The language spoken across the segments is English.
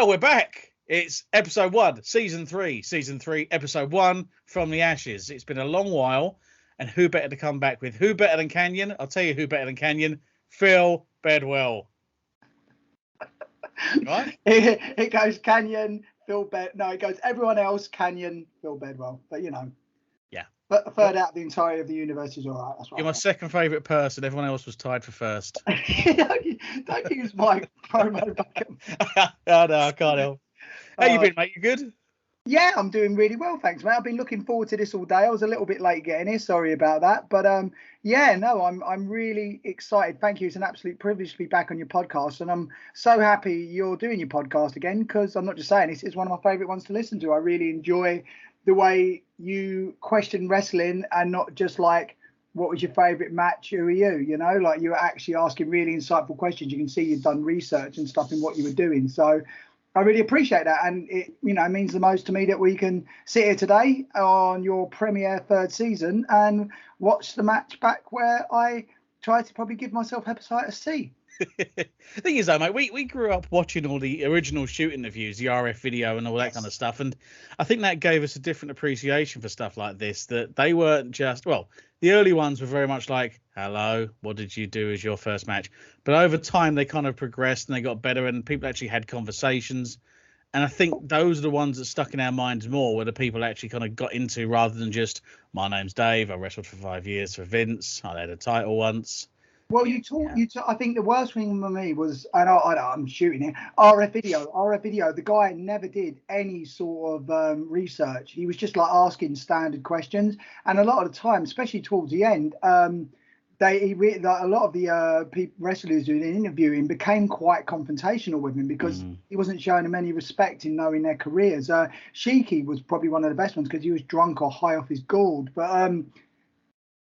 Well, we're back. It's episode 1, season 3, episode 1, From the Ashes. It's been a long while, and who better to come back with? Who better than Canyon? I'll tell you who better than Canyon. Phil Bedwell. Right? It goes Canyon, Phil Bed. No, it goes everyone else, Canyon, Phil Bedwell. But you know, yeah. But a third out of the entirety of the universe is all right. That's right. You're my second favourite person. Everyone else was tied for first. Don't use my promo back. Oh, no, I can't help. How you been, mate? You good? Yeah, I'm doing really well, thanks, mate. I've been looking forward to this all day. I was a little bit late getting here. Sorry about that. But yeah, no, I'm really excited. Thank you. It's an absolute privilege to be back on your podcast. And I'm so happy you're doing your podcast again, because I'm not just saying this, it's one of my favourite ones to listen to. I really enjoy the way you question wrestling and not just like, what was your favourite match? Who are you? You know, like you're actually asking really insightful questions. You can see you've done research and stuff in what you were doing. So I really appreciate that, and it, you know, means the most to me that we can sit here today on your premiere third season and watch the match back where I tried to probably give myself hepatitis C. The thing is, though, mate, we grew up watching all the original shoot interviews, the RF video, and all that kind of stuff, and I think that gave us a different appreciation for stuff like this. That they weren't just, well, the early ones were very much like, hello, what did you do as your first match? But over time, they kind of progressed and they got better, and people actually had conversations. And I think those are the ones that stuck in our minds more, where the people actually kind of got into, rather than just, my name's Dave, I wrestled for 5 years for Vince, I had a title once. Well, I think the worst thing for me was, and I'm shooting here, RF video. The guy never did any sort of research. He was just like asking standard questions, and a lot of the time, especially towards the end, a lot of the wrestlers doing interviewing became quite confrontational with him, because he wasn't showing them any respect in knowing their careers. Sheiky was probably one of the best ones because he was drunk or high off his gourd. But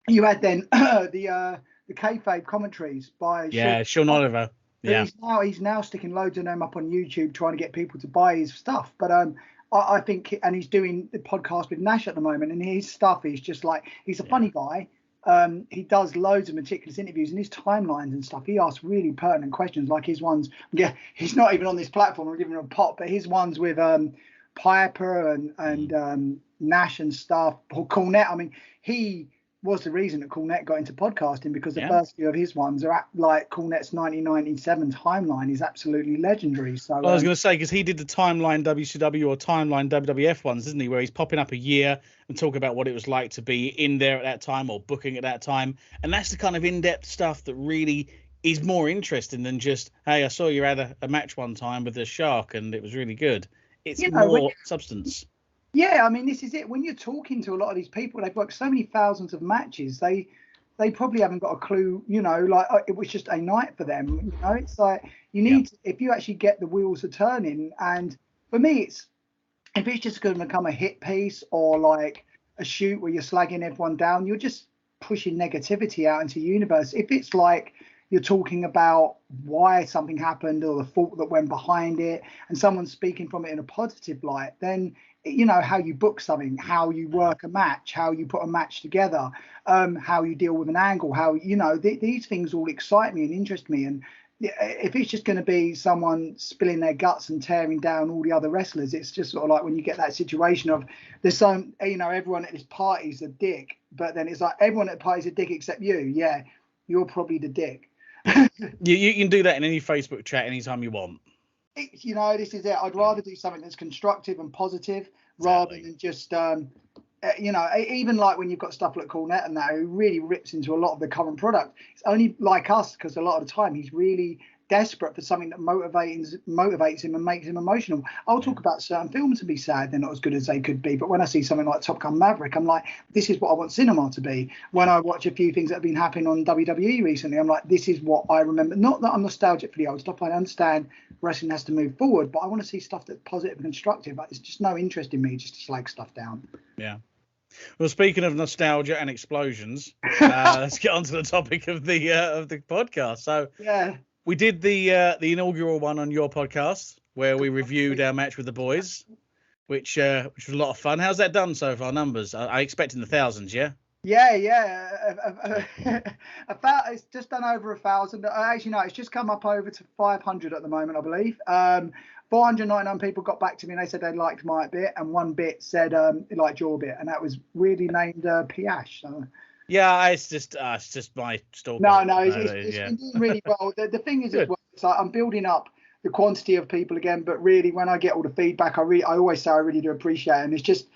you had then the kayfabe commentaries by Sean Oliver. Yeah, he's now sticking loads of them up on YouTube, trying to get people to buy his stuff. But I think, and he's doing the podcast with Nash at the moment, and his stuff is just like, he's a funny guy. He does loads of meticulous interviews, and his timelines and stuff, he asks really pertinent questions, like his ones. Yeah, he's not even on this platform. I'm giving him a pop, but his ones with Piper and Nash and stuff, or Cornette. I mean, he was the reason that Cornette got into podcasting, because the first few of his ones are like Cornette's 1997 timeline is absolutely legendary. So well, I was going to say, because he did the timeline WCW or timeline WWF ones, isn't he, where he's popping up a year and talk about what it was like to be in there at that time or booking at that time. And that's the kind of in-depth stuff that really is more interesting than just, hey, I saw you had a match one time with a shark and it was really good. It's more substance. Yeah, I mean, this is it. When you're talking to a lot of these people, they've worked so many thousands of matches. They probably haven't got a clue, you know, like it was just a night for them. You know, it's like you need to, if you actually get the wheels are turning. And for me, if it's just going to become a hit piece or like a shoot where you're slagging everyone down, you're just pushing negativity out into the universe. If it's like you're talking about why something happened or the thought that went behind it, and someone's speaking from it in a positive light, then you know how you book something, how you work a match, how you put a match together, how you deal with an angle, how, you know, these things all excite me and interest me. And if it's just going to be someone spilling their guts and tearing down all the other wrestlers, it's just sort of like when you get that situation of there's some, you know, everyone at this party's a dick, but then it's like everyone at the party's a dick except you. Yeah, you're probably the dick. You can do that in any Facebook chat anytime you want. You know, this is it. I'd rather do something that's constructive and positive rather than just, you know, even like when you've got stuff like Cornette and that, who really rips into a lot of the current product. It's only like us, because a lot of the time he's really desperate for something that motivates him and makes him emotional. I'll talk about certain films to be sad, they're not as good as they could be, but when I see something like Top Gun Maverick, I'm like, this is what I want cinema to be. When I watch a few things that have been happening on WWE recently, I'm like, this is what I remember. Not that I'm nostalgic for the old stuff, I understand wrestling has to move forward, but I want to see stuff that's positive and constructive. But it's just no interest in me just to slag stuff down. Yeah. Well, speaking of nostalgia and explosions, let's get on to the topic of the podcast. So yeah, we did the inaugural one on your podcast where we reviewed our match with the boys, which was a lot of fun. How's that done so far? Numbers? I expect in the thousands, yeah? Yeah. About it's just done over 1,000. Actually, no, it's just come up over to 500 at the moment, I believe. 499 people got back to me and they said they liked my bit, and one bit said they liked your bit, and that was weirdly named Piash. So. Yeah, it's just my stalker. No, it's been doing really well. The thing is, as well, it's like I'm building up the quantity of people again, but really, when I get all the feedback, I always say I really do appreciate it, and it's just.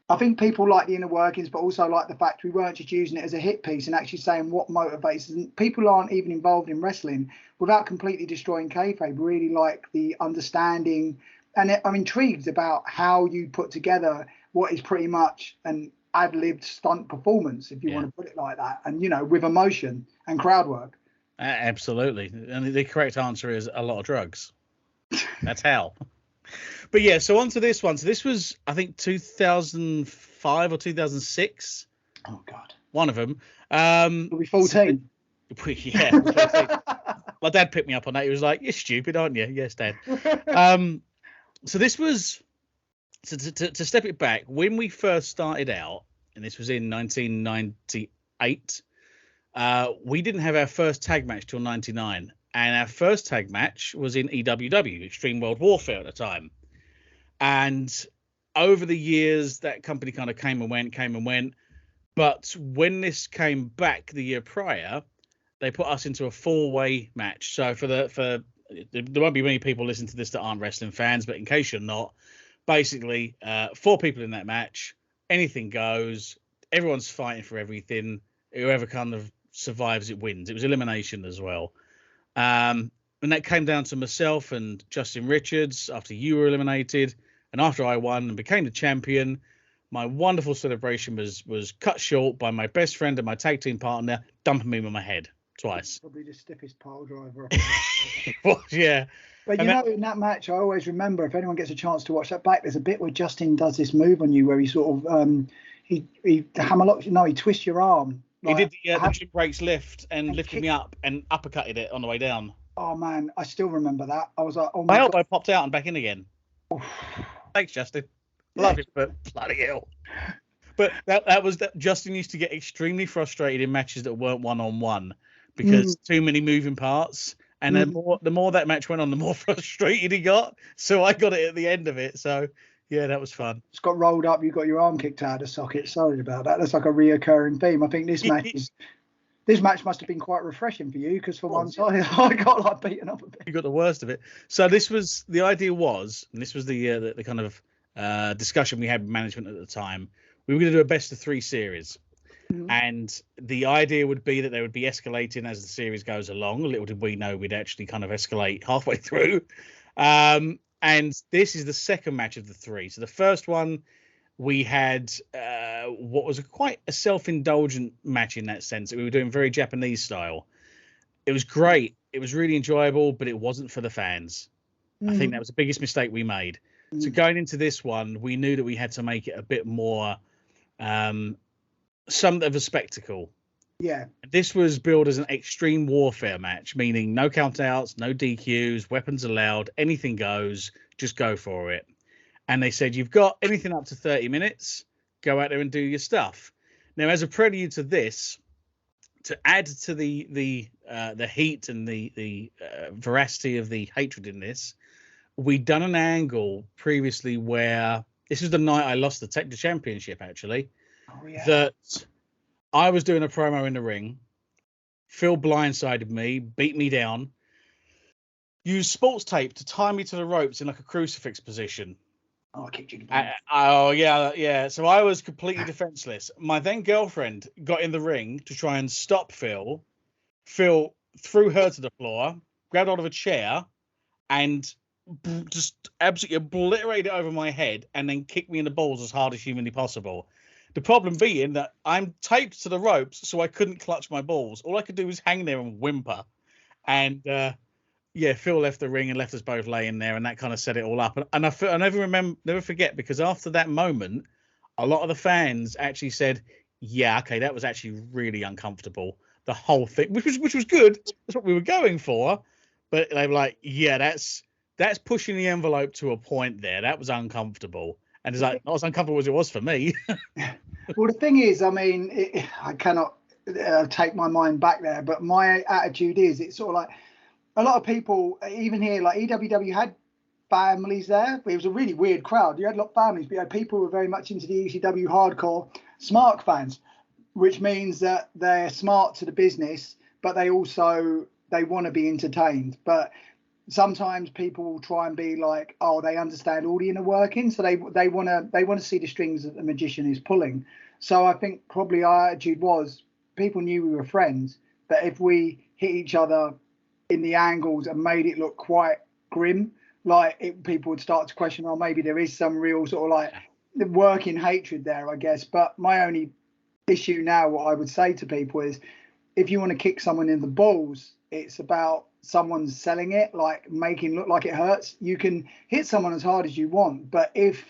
I think people like the inner workings, but also like the fact we weren't just using it as a hit piece and actually saying what motivates us. And people aren't even involved in wrestling without completely destroying kayfabe. Really like the understanding, and I'm intrigued about how you put together what is pretty much an ad-libbed stunt performance, if you want to put it like that, and with emotion and crowd work. Absolutely, and the correct answer is a lot of drugs. That's how. But yeah, so on to this one. So this was, I think, 2005 or 2006. Oh God, one of them. We'll be 14. So, yeah, 14. My dad picked me up on that. He was like, "You're stupid, aren't you?" Yes, Dad. So this was to step it back when we first started out, and this was in 1998. We didn't have our first tag match till 99. And our first tag match was in EWW, Extreme World Warfare at the time. And over the years, that company kind of came and went. But when this came back the year prior, they put us into a 4-way match. So there won't be many people listening to this that aren't wrestling fans, but in case you're not, basically 4 people in that match, anything goes, everyone's fighting for everything. Whoever kind of survives, it wins. It was elimination as well. And that came down to myself and Justin Richards after you were eliminated, and after I won and became the champion. My wonderful celebration was cut short by my best friend and my tag team partner dumping me on my head twice. Probably the stiffest pile driver. Well, yeah. But in that match, I always remember, if anyone gets a chance to watch that back, there's a bit where Justin does this move on you where he sort of he hammerlocks. No, he twists your arm. Like, he did the Jim Breaks lift and lifted me up and uppercutted it on the way down. Oh man, I still remember that. I was like, oh my God. I popped out and back in again. Thanks, Justin. Love you, but bloody hell. But that was that. Justin used to get extremely frustrated in matches that weren't one-on-one because too many moving parts. And the more that match went on, the more frustrated he got. So I got it at the end of it. So yeah, that was fun. It's got rolled up. You got your arm kicked out of the socket. Sorry about that. That's like a reoccurring theme. I think this match must have been quite refreshing for you because for once I got like beaten up a bit. You got the worst of it. So this was the idea was, and this was the kind of discussion we had with management at the time. We were going to do a best of 3 series. And the idea would be that they would be escalating as the series goes along. Little did we know we'd actually kind of escalate halfway through. And this is the second match of the 3. So the first one, we had what was quite a self-indulgent match in that sense. We were doing very Japanese style. It was great. It was really enjoyable, but it wasn't for the fans. I think that was the biggest mistake we made. So going into this one, we knew that we had to make it a bit more something of a spectacle. Yeah. This was billed as an extreme warfare match, meaning no countouts, no DQs, weapons allowed, anything goes, just go for it. And they said, you've got anything up to 30 minutes, go out there and do your stuff. Now, as a prelude to this, to add to the heat and the veracity of the hatred in this, we'd done an angle previously where this was the night I lost the championship, actually. Oh, yeah. That I was doing a promo in the ring. Phil blindsided me, beat me down, used sports tape to tie me to the ropes in like a crucifix position. Oh, I kicked you. Oh, yeah. So I was completely defenseless. My then girlfriend got in the ring to try and stop Phil. Phil threw her to the floor, grabbed hold of a chair, and just absolutely obliterated it over my head, and then kicked me in the balls as hard as humanly possible. The problem being that I'm taped to the ropes, so I couldn't clutch my balls. All I could do was hang there and whimper. And Phil left the ring and left us both laying there, and that kind of set it all up. And I never forget, because after that moment, a lot of the fans actually said, "Yeah, okay, that was actually really uncomfortable." The whole thing, which was good. That's what we were going for. But they were like, "Yeah, that's pushing the envelope to a point there. That was uncomfortable." And it's like, not as uncomfortable as it was for me. Well, the thing is, I mean, I cannot take my mind back there, but my attitude is it's sort of like a lot of people, even here, like EWW had families there. It was a really weird crowd. You had a lot of families, but you had people who were very much into the ECW hardcore smart fans, which means that they're smart to the business, but they want to be entertained. But sometimes people will try and be like, oh, they understand all the inner workings, so they want to see the strings that the magician is pulling. So I think probably our attitude was people knew we were friends, but if we hit each other in the angles and made it look quite grim, people would start to question, oh, maybe there is some real sort of like working hatred there, I guess. But my only issue now, what I would say to people is, if you want to kick someone in the balls, it's about someone selling it, like making it look like it hurts. You can hit someone as hard as you want, but if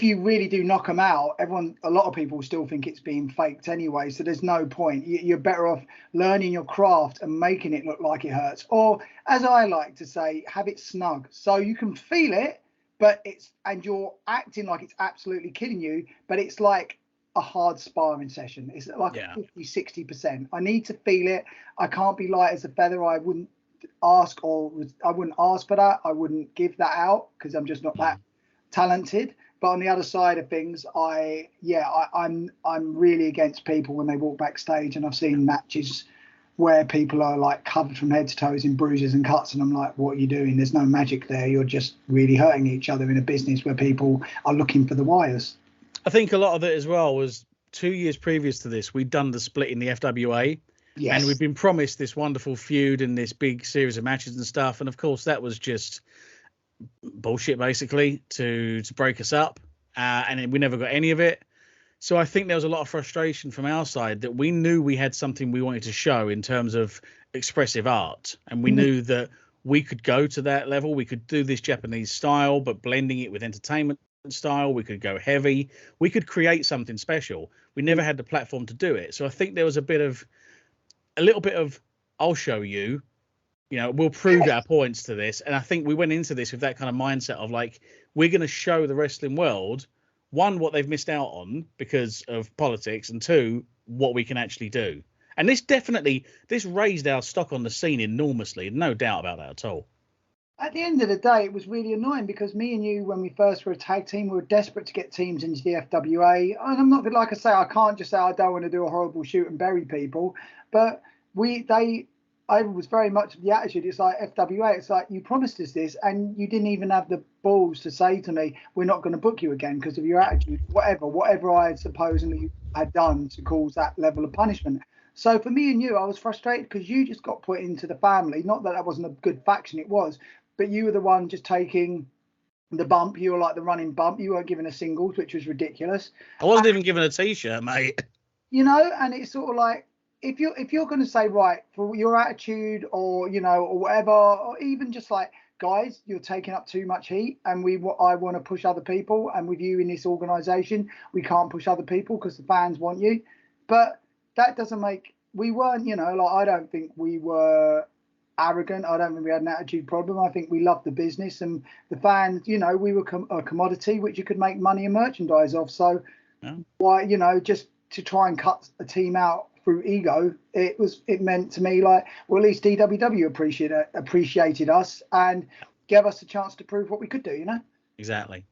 you really do knock them out, a lot of people still think it's being faked anyway. So there's no point. You're better off learning your craft and making it look like it hurts. Or, as I like to say, have it snug so you can feel it, and you're acting like it's absolutely killing you, but it's like a hard sparring session. It's like 50-60%. I need to feel it. I can't be light as a feather. I wouldn't ask for that. I wouldn't give that out because I'm just not that talented. But on the other side of things, I'm really against people when they walk backstage, and I've seen matches where people are like covered from head to toes in bruises and cuts, and I'm like, what are you doing? There's no magic there. You're just really hurting each other in a business where people are looking for the wires. I think a lot of it as well was 2 years previous to this, we'd done the split in the FWA. Yes. And we'd been promised this wonderful feud and this big series of matches and stuff. And of course, that was just bullshit, basically, to break us up. And we never got any of it. So I think there was a lot of frustration from our side that we knew we had something we wanted to show in terms of expressive art. And we knew that we could go to that level. We could do this Japanese style, but blending it with entertainment style. We could go heavy. We could create something special. We never had the platform to do it. So I think there was a little bit of, I'll show you, we'll prove our points to this. And I think we went into this with that kind of mindset of like, we're going to show the wrestling world, one, what they've missed out on because of politics, and two, what we can actually do. And this raised our stock on the scene enormously. No doubt about that at all. At the end of the day, it was really annoying because me and you, when we first were a tag team, we were desperate to get teams into the FWA. And I'm not good, like I say, I can't just say I don't want to do a horrible shoot and bury people. But I was very much the attitude. It's like FWA. It's like, you promised us this, and you didn't even have the balls to say to me, we're not going to book you again because of your attitude. Whatever I had supposedly had done to cause that level of punishment. So for me and you, I was frustrated because you just got put into the family. Not that wasn't a good faction, it was. But you were the one just taking the bump. You were like the running bump. You weren't given a singles, which was ridiculous. I wasn't even given a T-shirt, mate. And it's sort of like, if you're going to say, right, for your attitude or whatever, or even just like, guys, you're taking up too much heat, and I want to push other people, and with you in this organization, we can't push other people because the fans want you. But that doesn't we weren't, I don't think we were arrogant. I don't think we had an attitude problem. I think we loved the business, and the fans, we were a commodity which you could make money and merchandise of. So why, just to try and cut a team out through ego, it meant to me like, well, at least DWW appreciated us and gave us a chance to prove what we could do, Exactly.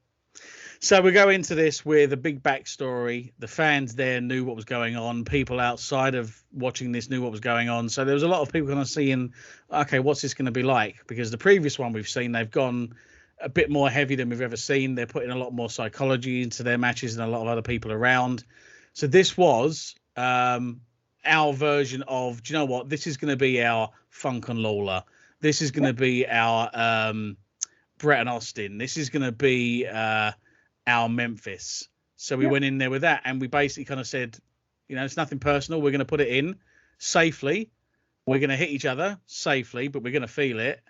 So we go into this with a big backstory. The fans there knew what was going on. People outside of watching this knew what was going on. So there was a lot of people kind of seeing, okay, what's this going to be like? Because the previous one we've seen, they've gone a bit more heavy than we've ever seen. They're putting a lot more psychology into their matches than a lot of other people around. So this was our version of, do you know what? This is going to be our Funk and Lawler. This is going to be our Bret and Austin. This is going to be our Memphis. So we went in there with that, and we basically kind of said, it's nothing personal. We're going to put it in safely. We're going to hit each other safely, but we're going to feel it.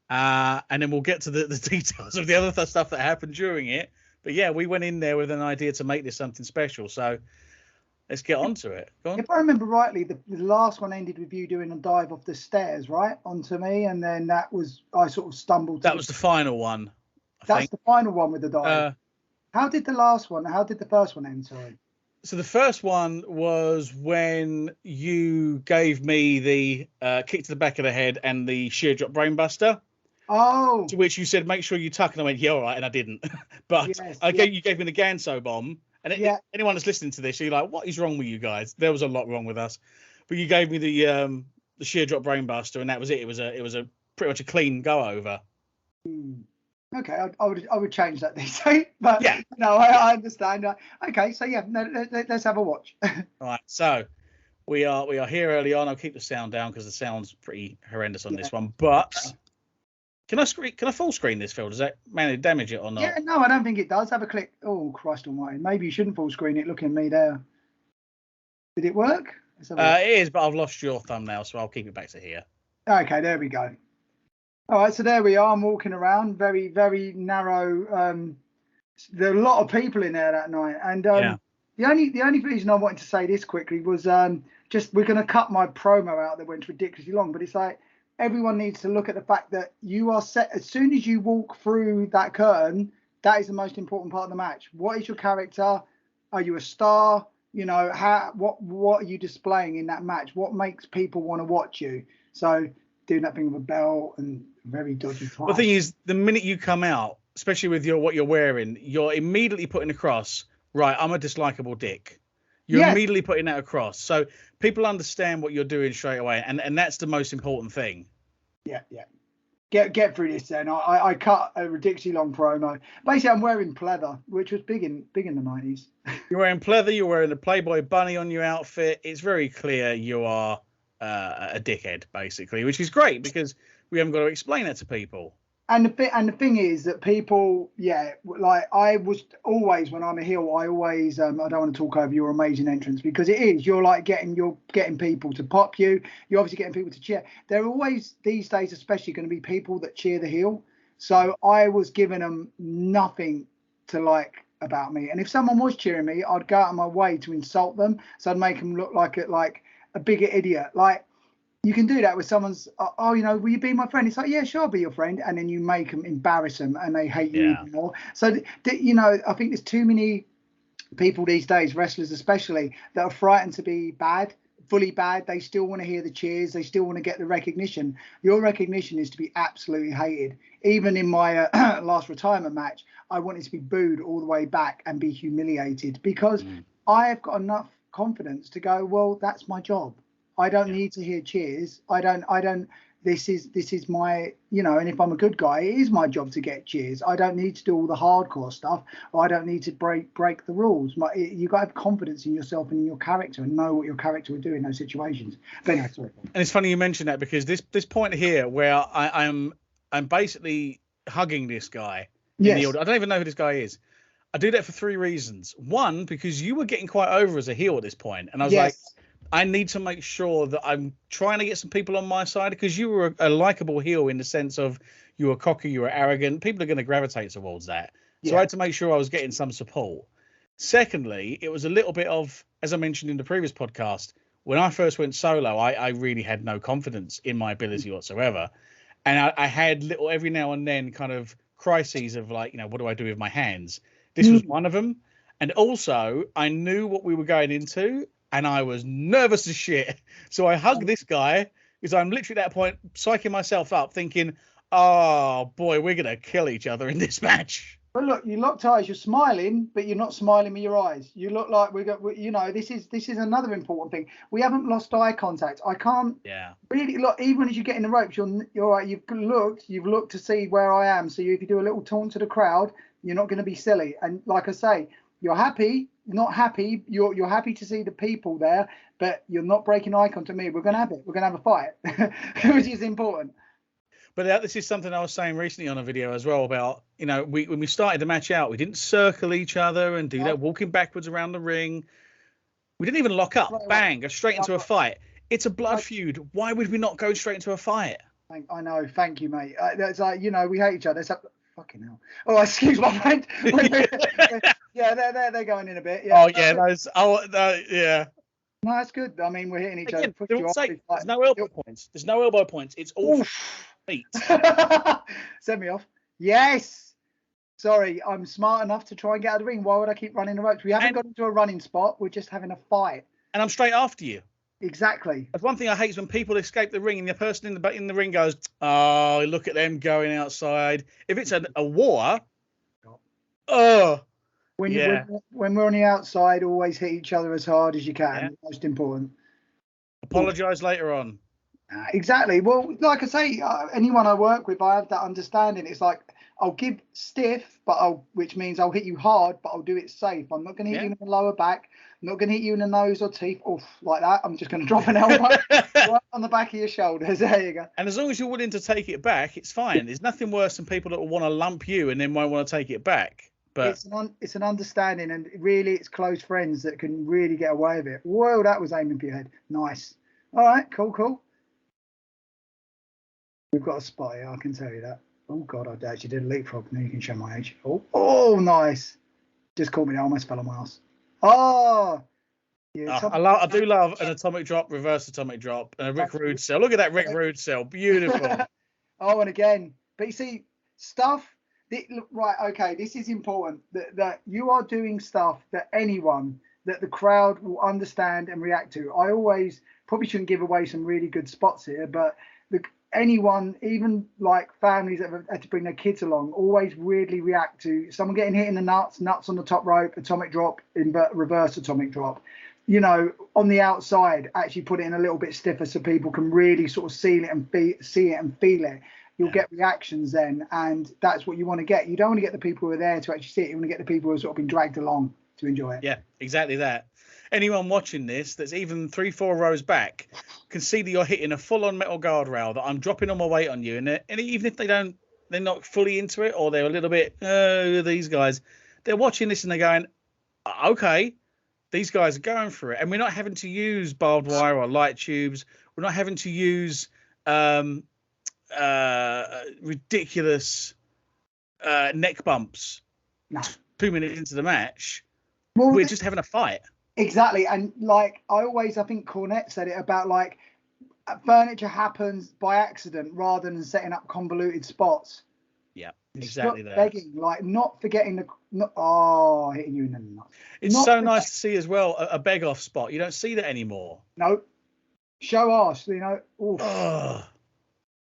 And then we'll get to the details of the other stuff that happened during it. But yeah, we went in there with an idea to make this something special. So let's get on to it. Go on. If I remember rightly, the last one ended with you doing a dive off the stairs, right, onto me, and then I sort of stumbled. That was the final one. That's the final one with the dive. How did the first one end? Sorry. So the first one was when you gave me the kick to the back of the head and the sheer drop brainbuster. Oh. To which you said, make sure you tuck, and I went, yeah, all right, and I didn't. But Yes, you gave me the Ganso bomb, and anyone that's listening to this, you're like, what is wrong with you guys? There was a lot wrong with us, but you gave me the sheer drop brainbuster, and that was it. It was a pretty much a clean go over. Okay, I would change that these days, but yeah, no, I understand. Okay, so yeah, let's have a watch. All right, so we are here early on. I'll keep the sound down because the sound's pretty horrendous on this one. But can I full screen this, Phil? Does that manage to damage it or not? Yeah, no, I don't think it does. Have a click. Oh, Christ Almighty! Maybe you shouldn't full screen it. Looking at me there. Did it work? It is, but I've lost your thumbnail, so I'll keep it back to here. Okay, there we go. All right, so there we are. I'm walking around, very, very narrow. There are a lot of people in there that night, and the only reason I wanted to say this quickly was just we're going to cut my promo out that went ridiculously long, but it's like everyone needs to look at the fact that you are set as soon as you walk through that curtain. That is the most important part of the match. What is your character? Are you a star? You know, what are you displaying in that match? What makes people want to watch you? So doing that thing with a belt and very dodgy tie. The thing is, the minute you come out, especially with what you're wearing, you're immediately putting across, right, I'm a dislikable dick. You're immediately putting that across. So people understand what you're doing straight away. And that's the most important thing. Yeah. Get through this then. I cut a ridiculously long promo. Basically, I'm wearing pleather, which was big in the 90s. You're wearing pleather. You're wearing a Playboy bunny on your outfit. It's very clear you are a dickhead, basically, which is great because we haven't got to explain that to people. And the thing is that people, like I was always, when I'm a heel, I always I don't want to talk over your amazing entrance because it is. You're getting people to pop you. You're obviously getting people to cheer. There are always these days, especially, going to be people that cheer the heel. So I was giving them nothing to like about me. And if someone was cheering me, I'd go out of my way to insult them. So I'd make them look like a bigger idiot. Like, you can do that with someone's, will you be my friend? It's like, yeah, sure, I'll be your friend. And then you make them embarrass them and they hate you even more. So, I think there's too many people these days, wrestlers especially, that are frightened to be bad, fully bad. They still want to hear the cheers. They still want to get the recognition. Your recognition is to be absolutely hated. Even in my last retirement match, I wanted to be booed all the way back and be humiliated because I have got enough confidence to go, well, that's my job. I don't need to hear cheers. I don't. This is my, and if I'm a good guy, it is my job to get cheers. I don't need to do all the hardcore stuff, or I don't need to break the rules. You got to have confidence in yourself and in your character and know what your character would do in those situations. But anyway, sorry. And it's funny you mentioned that because this point here where I'm basically hugging this guy in the audience. I don't even know who this guy is. I do that for 3 reasons. One, because you were getting quite over as a heel at this point, and I was like, I need to make sure that I'm trying to get some people on my side because you were a likable heel in the sense of you were cocky, you were arrogant. People are going to gravitate towards that. So I had to make sure I was getting some support. Secondly, it was a little bit of, as I mentioned in the previous podcast, when I first went solo, I really had no confidence in my ability whatsoever. And I had little every now and then kind of crises of like, what do I do with my hands? This was one of them. And also, I knew what we were going into. And I was nervous as shit. So I hugged this guy because I'm literally at that point psyching myself up thinking, oh, boy, we're going to kill each other in this match. But look, you locked eyes. You're smiling, but you're not smiling with your eyes. You look like this is another important thing. We haven't lost eye contact. I can't really look. Even as you get in the ropes, you're right. You've looked to see where I am. So if you do a little taunt to the crowd, you're not going to be silly. And like I say, you're happy. Not happy. You're happy to see the people there, but you're not breaking eye contact with me. We're gonna have it. We're gonna have a fight, which is important. But this is something I was saying recently on a video as well about, when we started the match out, we didn't circle each other and do that walking backwards around the ring. We didn't even lock up. Bang, go straight into a fight. It's a blood feud. Why would we not go straight into a fight? I know. Thank you, mate. That's like, we hate each other. Fucking hell. Oh, excuse my friend. Yeah, they're going in a bit. Yeah. Oh yeah, yeah. No, that's good. I mean, we're hitting each other. There's no elbow points. There's no elbow points. It's all feet. Send me off. Yes. Sorry, I'm smart enough to try and get out of the ring. Why would I keep running the ropes? We haven't got into a running spot. We're just having a fight. And I'm straight after you. Exactly. That's one thing I hate is when people escape the ring and the person in the ring goes, "Oh, look at them going outside." If it's a war, when yeah. when we're on the outside, always hit each other as hard as you can. Yeah. Most important. Apologise later on. Exactly. Well, like I say, anyone I work with, I have that understanding. It's like I'll give stiff, which means I'll hit you hard, but I'll do it safe. I'm not going to hit you in the lower back. I'm not going to hit you in the nose or teeth, like that. I'm just going to drop an elbow right on the back of your shoulders. There you go. And as long as you're willing to take it back, it's fine. There's nothing worse than people that will want to lump you and then won't want to take it back. But it's an understanding, and really, it's close friends that can really get away with it. Whoa, that was aiming for your head. Nice. All right, cool. We've got a spot here, I can tell you that. Oh, God, I actually did a leapfrog. Now you can show my age. Oh, nice. Just caught me there. I almost fell on my ass. Oh! Yeah, I do love an atomic drop, reverse atomic drop, and a Rick Rude cell. Look at that Rick Rude cell. Beautiful. And again. But you see, stuff... Right, okay, this is important. That you are doing stuff that the crowd will understand and react to. I always... Probably shouldn't give away some really good spots here, but... anyone, even like families that have had to bring their kids along, always weirdly react to someone getting hit in the nuts on the top rope, atomic drop, reverse atomic drop. You know, on the outside, actually put it in a little bit stiffer so people can really sort of see it and feel it. You'll get reactions then, and that's what you want to get. You don't want to get the people who are there to actually see it. You want to get the people who have sort of been dragged along to enjoy it. Yeah, exactly that. Anyone watching this that's even 3-4 rows back can see that you're hitting a full-on metal guardrail, that I'm dropping all my weight on you, and even if they're not fully into it, or they're a little bit, these guys, they're watching this and they're going, okay, these guys are going for it, and we're not having to use barbed wire or light tubes. We're not having to use ridiculous neck bumps. No. 2 minutes into the match, we're just having a fight. Exactly. And like I think Cornette said it about like furniture happens by accident rather than setting up convoluted spots. Yeah, exactly that. Begging, like not forgetting hitting you in the nuts. It's so nice to see as well a beg off spot. You don't see that anymore. No. Show arse, you know.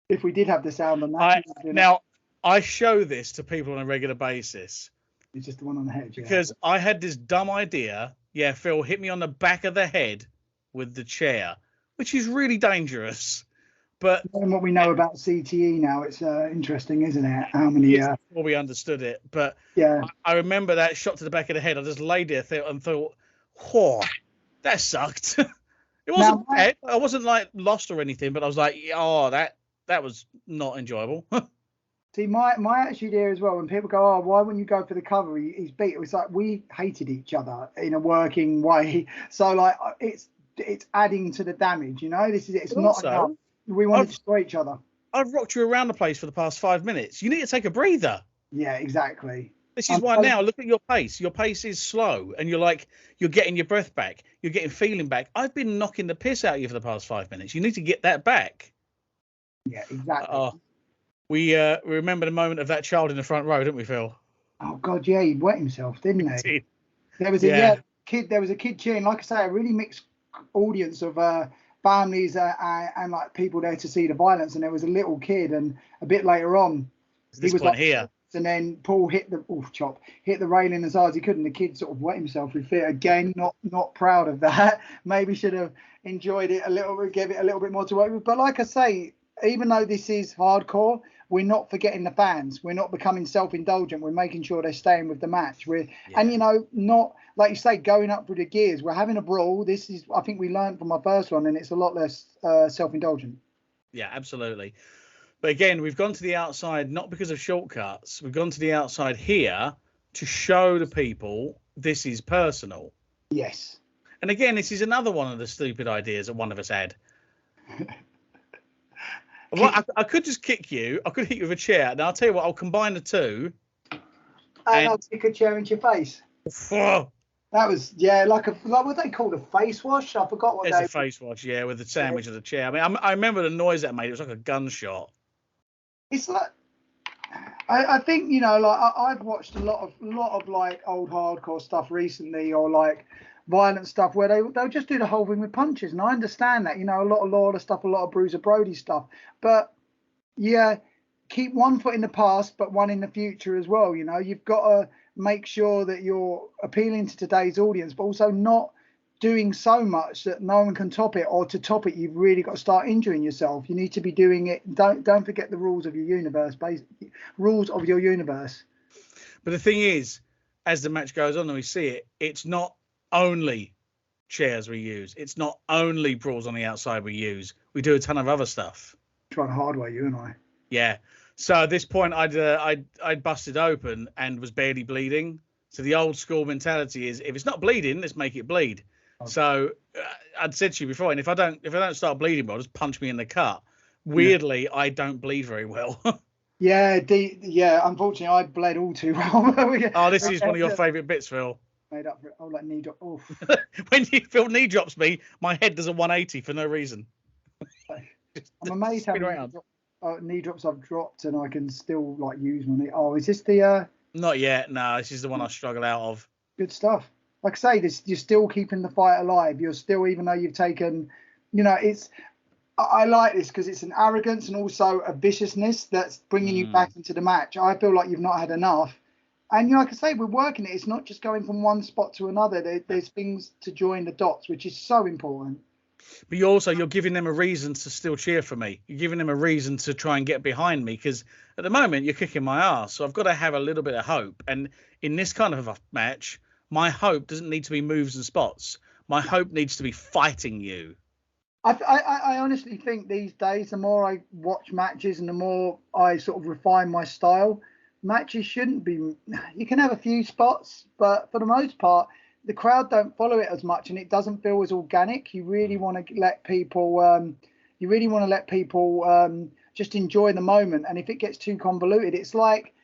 If we did have the sound on that. I show this to people on a regular basis. It's just the one on the head. Because I had this dumb idea. Yeah, Phil hit me on the back of the head with the chair, which is really dangerous. But knowing what we know about CTE now, it's interesting, isn't it? How many? Before we understood it, but yeah, I remember that shot to the back of the head. I just lay there and thought, "Whoa, that sucked." It wasn't bad. I wasn't like lost or anything, but I was like, "Oh, that was not enjoyable." See, my attitude here as well, when people go, "Oh, why wouldn't you go for the cover? He's beat." It was like we hated each other in a working way. So like it's adding to the damage, you know. This is it. It's not enough. We want to destroy each other. I've rocked you around the place for the past 5 minutes. You need to take a breather. Yeah, exactly. This is why now look at your pace. Your pace is slow, and you're getting your breath back. You're getting feeling back. I've been knocking the piss out of you for the past 5 minutes. You need to get that back. Yeah, exactly. We remember the moment of that child in the front row, didn't we, Phil? Oh God, yeah, he wet himself, didn't he? There was kid. There was a kid cheering. Like I say, a really mixed audience of families and like people there to see the violence. And there was a little kid, and a bit later on, he was like here. And then Paul hit the railing as hard as he could, and the kid sort of wet himself with fear. Again, not proud of that. Maybe should have enjoyed it a little bit, give it a little bit more to work with. But like I say, even though this is hardcore, we're not forgetting the fans. We're not becoming self-indulgent. We're making sure they're staying with the match. And, you know, not, like you say, going up through the gears. We're having a brawl. This is, I think we learned from our first one, and it's a lot less self-indulgent. Yeah, absolutely. But again, we've gone to the outside, not because of shortcuts. We've gone to the outside here to show the people this is personal. Yes. And again, this is another one of the stupid ideas that one of us had. Well, I could just kick you. I could hit you with a chair. Now, I'll tell you what, I'll combine the two. And I'll kick a chair into your face. Whoa. That was, like what they called a face wash? I forgot what it's a face wash, yeah, with the sandwich of the chair. I mean, I remember the noise that made. It was like a gunshot. It's like, I think, you know, like I've watched a lot of like old hardcore stuff recently, or like violent stuff where they'll just do the whole thing with punches, and I understand that, you know, a lot of Lawler stuff, a lot of Bruiser Brody stuff, but yeah, keep one foot in the past but one in the future as well. You know, you've got to make sure that you're appealing to today's audience, but also not doing so much that no one can top it, or to top it you've really got to start injuring yourself. You need to be doing it, don't forget the rules of your universe, rules of your universe. But the thing is, as the match goes on and we see it, it's not only chairs we use, it's not only brawls on the outside we use, we do a ton of other stuff. Trying the hard way, you and I. Yeah, so at this point I'd busted open and was barely bleeding. So the old school mentality is, if it's not bleeding, let's make it bleed. So I'd said to you before, and if I don't start bleeding, well, just punch me in the cut. Weirdly, I don't bleed very well. Yeah, unfortunately, I bled all too well. Oh, this is one of your favourite bits, Phil. Made up for it. Oh, like knee drop. Oh. When Phil knee drops me, my head does a 180 for no reason. I'm amazed how many knee drops I've dropped, and I can still like use my knee. Oh, is this the? Not yet. No, this is the one I struggle out of. Good stuff. Like I say, you're still keeping the fight alive. You're still, even though you've taken, you know, I like this because it's an arrogance and also a viciousness that's bringing you back into the match. I feel like you've not had enough. And, you know, like I say, we're working it. It's not just going from one spot to another. There's things to join the dots, which is so important. But you're giving them a reason to still cheer for me. You're giving them a reason to try and get behind me, because at the moment you're kicking my ass. So I've got to have a little bit of hope. And in this kind of a match, my hope doesn't need to be moves and spots. My hope needs to be fighting you. I honestly think these days, the more I watch matches and the more I sort of refine my style, matches shouldn't be. You can have a few spots, but for the most part, the crowd don't follow it as much, and it doesn't feel as organic. You really want to let people. Just enjoy the moment. And if it gets too convoluted, it's like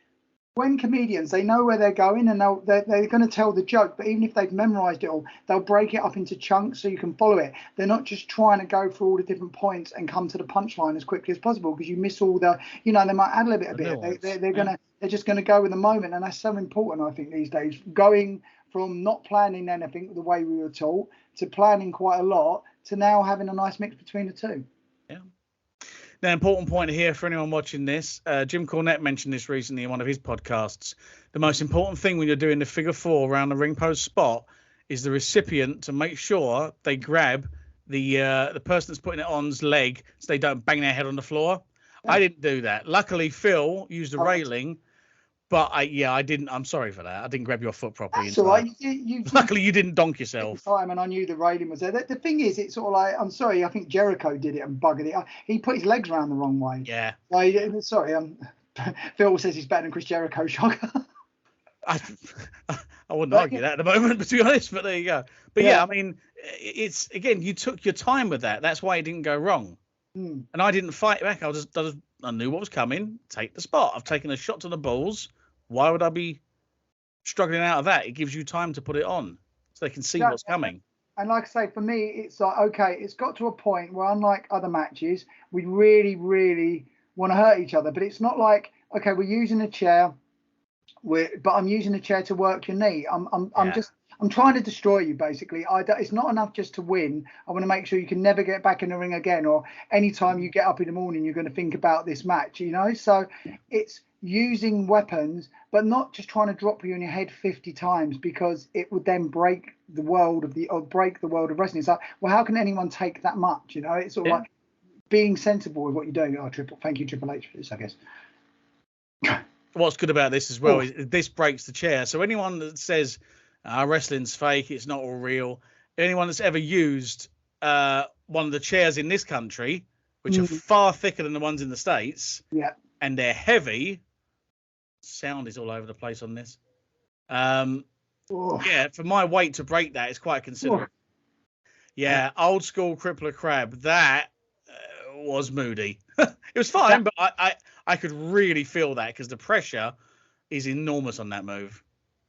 when comedians, they know where they're going, and they're going to tell the joke, but even if they've memorized it all, they'll break it up into chunks so you can follow it. They're not just trying to go through all the different points and come to the punchline as quickly as possible, because you miss all the, you know, they might add a little bit of it. They're just going to go with the moment, and that's so important, I think, these days. Going from not planning anything the way we were taught to planning quite a lot to now having a nice mix between the two. Yeah. Now, important point here for anyone watching this, Jim Cornette mentioned this recently in one of his podcasts. The most important thing when you're doing the figure four around the ring post spot is the recipient to make sure they grab the person that's putting it on's leg so they don't bang their head on the floor. Yeah. I didn't do that. Luckily, Phil used the railing, but I didn't. I'm sorry for that. I didn't grab your foot properly. That's all right. Luckily, you didn't donk yourself. Time, and I knew the railing was there. The thing is, it's sort of like, I'm sorry, I think Jericho did it and buggered it. He put his legs around the wrong way. Yeah. Sorry, Phil says he's better than Chris Jericho. Shocker. I wouldn't argue that at the moment, but to be honest, but there you go. But yeah, I mean, it's, again, you took your time with that. That's why it didn't go wrong. And I didn't fight back. I knew what was coming. Take the spot. I've taken a shot to the balls. Why would I be struggling out of that? It gives you time to put it on so they can see what's coming. And like I say, for me, it's like, okay, it's got to a point where, unlike other matches, we really, really want to hurt each other. But it's not like, okay, we're using a chair, but I'm using a chair to work your knee. I'm trying to destroy you, basically. It's not enough just to win. I want to make sure you can never get back in the ring again, or anytime you get up in the morning, you're going to think about this match, you know? So it's using weapons, but not just trying to drop you on your head 50 times, because it would then break the world of wrestling. It's like, well, how can anyone take that much? You know, it's sort of like being sensible with what you're doing. Thank you, Triple H, for this, I guess. What's good about this as well is this breaks the chair. So anyone that says wrestling's fake, it's not all real, anyone that's ever used one of the chairs in this country, which are far thicker than the ones in the States, and they're heavy, sound is all over the place on this. For my weight to break that is quite considerable. Old school crippler crab, that was moody. It was fine, but I could really feel that, because the pressure is enormous on that move.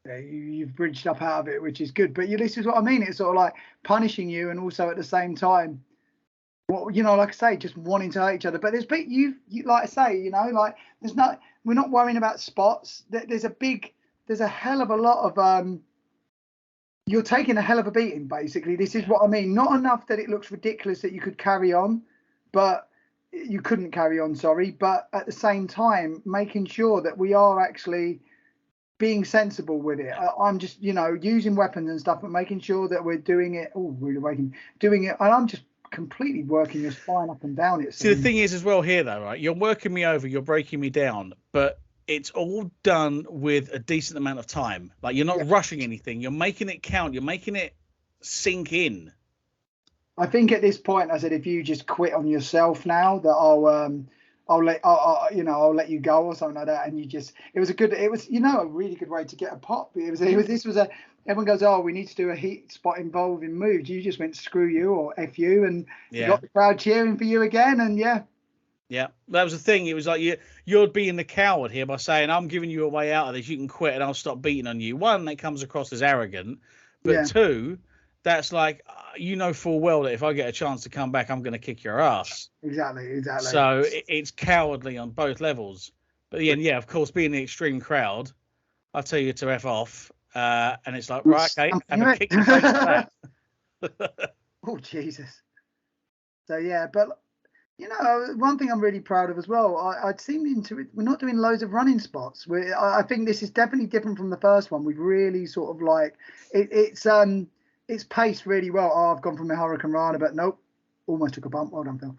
Yeah, you've bridged up out of it, which is good. But this is what I mean. It's sort of like punishing you, and also at the same time, like I say, just wanting to hurt each other. But there's you like I say, like there's not worrying about spots. There's a hell of a lot of you're taking a hell of a beating, basically. This is what I mean. Not enough that it looks ridiculous that you could carry on, but you couldn't carry on, sorry. But at the same time, making sure that we are actually being sensible with it. I'm just, using weapons and stuff, but making sure that we're doing it. Oh, really waking, doing it. And I'm just completely working your spine up and down. It See, the thing is as well here, though, right? You're working me over, you're breaking me down, but it's all done with a decent amount of time. Like, you're not rushing anything. You're making it count. You're making it sink in. I think at this point, I said, if you just quit on yourself now, that I'll let you go or something like that. And it was a really good way to get a pop. Everyone goes, oh, we need to do a heat spot involving moves. You just went screw you or F you, and you got the crowd cheering for you again. And yeah, that was the thing. It was like you're being the coward here by saying, I'm giving you a way out of this. You can quit and I'll stop beating on you. One, that comes across as arrogant. But two, that's like, full well that if I get a chance to come back, I'm going to kick your ass. Exactly. So it's cowardly on both levels. But then, of course, being the extreme crowd, I tell you to F off. And it's like, right, okay, have a kick in the face for that. Oh, Jesus. So, but, one thing I'm really proud of as well, I'd seen into it, we're not doing loads of running spots. I think this is definitely different from the first one. We've really sort of like, it's paced really well. Oh, I've gone from a Hurricane Rana, but nope, almost took a bump. Well done, Phil.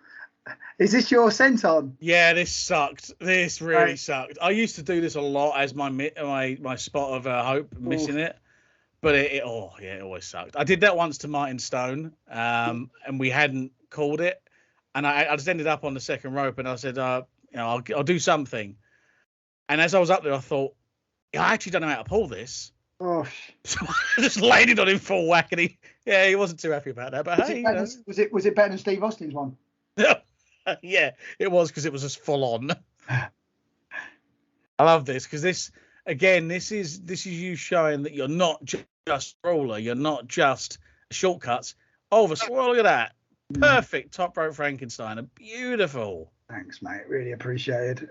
Is this your senton? Yeah, this sucked. This really sucked. I used to do this a lot as my spot of hope, missing it. But it always sucked. I did that once to Martin Stone, and we hadn't called it. And I just ended up on the second rope, and I said, I'll do something. And as I was up there, I thought, I actually don't know how to pull this. Oh. So I just laid it on him full whack, and he wasn't too happy about that. But was it better than Steve Austin's one? Yeah, it was, because it was just full on. I love this, because this is you showing that you're not just a brawler, you're not just shortcuts. Look at that. Perfect top rope Frankenstein. Beautiful. Thanks, mate. Really appreciate it.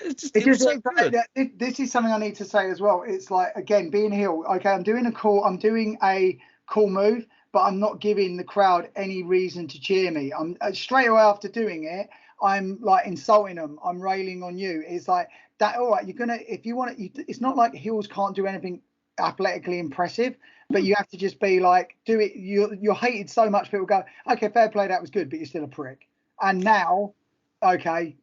This is something I need to say as well. It's like, again, being heel. Okay, I'm doing a cool move, but I'm not giving the crowd any reason to cheer me. I'm straight away after doing it, I'm like insulting them. I'm railing on you. It's like that. All right, if you want it, it's not like heels can't do anything athletically impressive, but you have to just be like, do it. You're hated so much, people go, okay, fair play, that was good, but you're still a prick. And now, okay,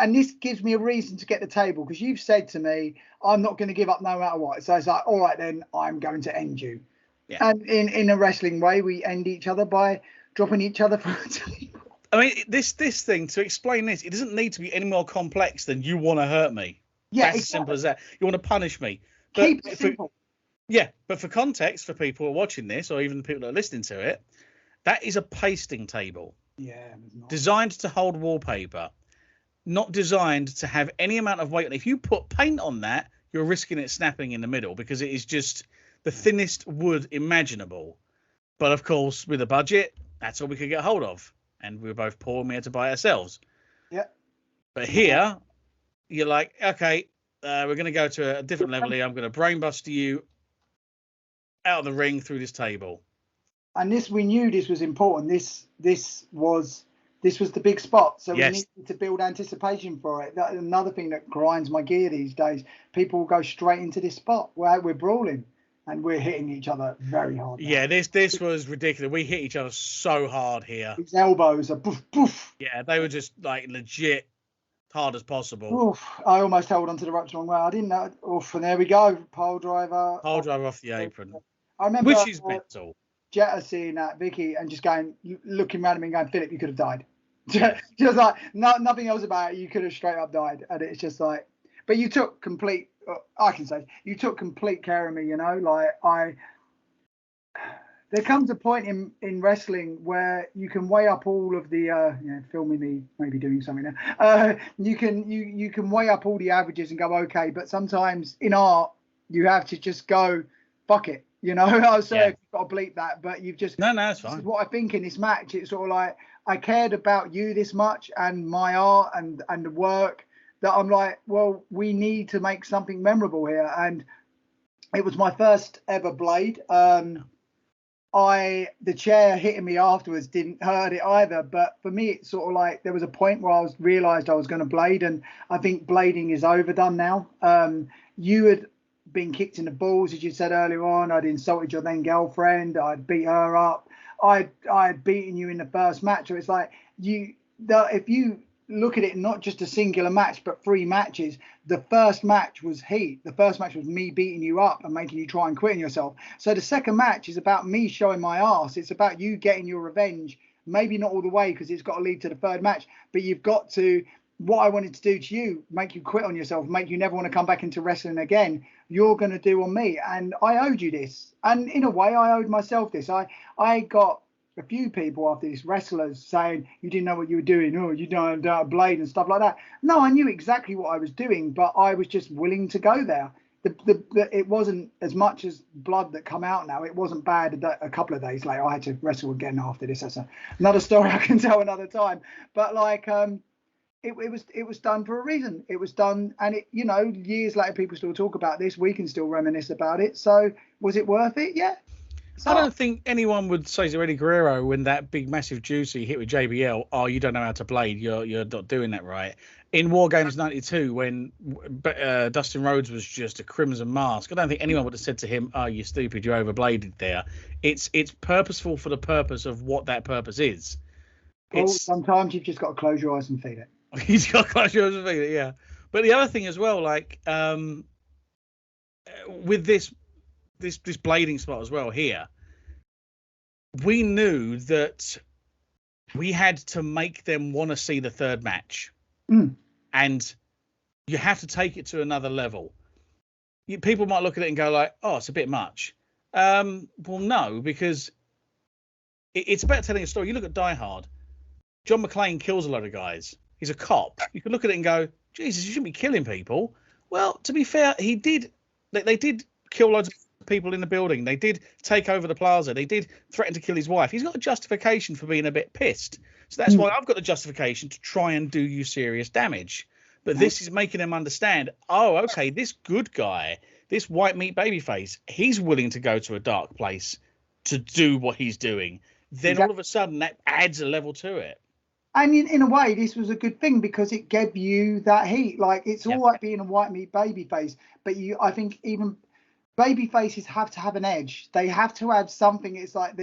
and this gives me a reason to get the table, because you've said to me, I'm not going to give up no matter what. So it's like, all right, then I'm going to end you. Yeah. And in a wrestling way, we end each other by dropping each other from the table. I mean, this thing, to explain this, it doesn't need to be any more complex than you want to hurt me. Yeah, that's as simple as that. You want to punish me. But keep it simple. But for context, for people who are watching this, or even the people that are listening to it, that is a pasting table. Yeah. Designed to hold wallpaper, not designed to have any amount of weight. And if you put paint on that, you're risking it snapping in the middle, because it is just the thinnest wood imaginable. But of course, with a budget, that's all we could get hold of. And we were both poor and we had to buy it ourselves. Yeah. But here, you're like, okay, we're going to go to a different level here. I'm going to brainbuster you out of the ring through this table. And we knew this was important. This was the big spot. So we needed to build anticipation for it. That's another thing that grinds my gear these days. People will go straight into this spot where we're brawling and we're hitting each other very hard. Yeah, this was ridiculous. We hit each other so hard here. His elbows are poof, poof. Yeah, they were just like legit hard as possible. Oof, I almost held onto the ropes wrong way. I didn't know. Oof, and there we go. Pole driver off the apron. I remember, which is mental. Jetta seeing that, Vicky, and just looking around at me and going, Philip, you could have died. Just like, nothing else about it. You could have straight up died. And it's just like, but you took complete, you took complete care of me, like there comes a point in wrestling where you can weigh up all of the, filming me maybe doing something now. You can weigh up all the averages and go, okay, but sometimes in art, you have to just go, fuck it. I'm sorry if you've got to bleep that, but you've just... No, it's fine. This is what I think in this match. It's sort of like, I cared about you this much and my art and the work, that I'm like, well, we need to make something memorable here. And it was my first ever blade. The chair hitting me afterwards didn't hurt it either. But for me, it's sort of like there was a point where I realised I was going to blade, and I think blading is overdone now. You had been kicked in the balls, as you said earlier on. I'd insulted your then girlfriend. I'd beat her up. I'd beaten you in the first match. So it's like if you look at it, not just a singular match, but 3 matches. The first match was heat. The first match was me beating you up and making you try and quitting yourself. So the second match is about me showing my arse. It's about you getting your revenge. Maybe not all the way, because it's got to lead to the third match, but you've got to. What I wanted to do to you, make you quit on yourself, make you never want to come back into wrestling again, you're going to do on me. And I owed you this. And in a way, I owed myself this. I got a few people after this, wrestlers, saying you didn't know what you were doing, or you don't know blade and stuff like that. No, I knew exactly what I was doing, but I was just willing to go there. It wasn't as much as blood that come out now. It wasn't bad a couple of days later. I had to wrestle again after this. That's another story I can tell another time. But like, it was done for a reason. It was done, and years later, people still talk about this. We can still reminisce about it. So was it worth it? Yeah. I don't think anyone would say to Eddie Guerrero when that big, massive, juicy hit with JBL, oh, you don't know how to blade. You're not doing that right. In War Games 92, when Dustin Rhodes was just a crimson mask, I don't think anyone would have said to him, oh, you stupid, you overbladed there. It's purposeful for the purpose of what that purpose is. Sometimes you've just got to close your eyes and feel it. He's got to close your eyes and feel it, yeah. But the other thing as well, like with this blading spot as well here, we knew that we had to make them want to see the third match. And you have to take it to another level. People might look at it and go like, oh, it's a bit much. Well, no, because it's about telling a story. You look at Die Hard. John McClane kills a lot of guys. He's a cop. You could look at it and go, Jesus, you shouldn't be killing people. Well, to be fair, he did. They did kill loads of people in the building. They did take over the plaza. They did threaten to kill his wife. He's got a justification for being a bit pissed. So that's why I've got the justification to try and do you serious damage. But this is making them understand, oh, okay, this good guy, this white meat babyface, he's willing to go to a dark place to do what he's doing. Then all of a sudden that adds a level to it. And in a way, this was a good thing because it gave you that heat. Like, it's all right being a white meat babyface, but I think even baby faces have to have an edge. They have to have something. It's like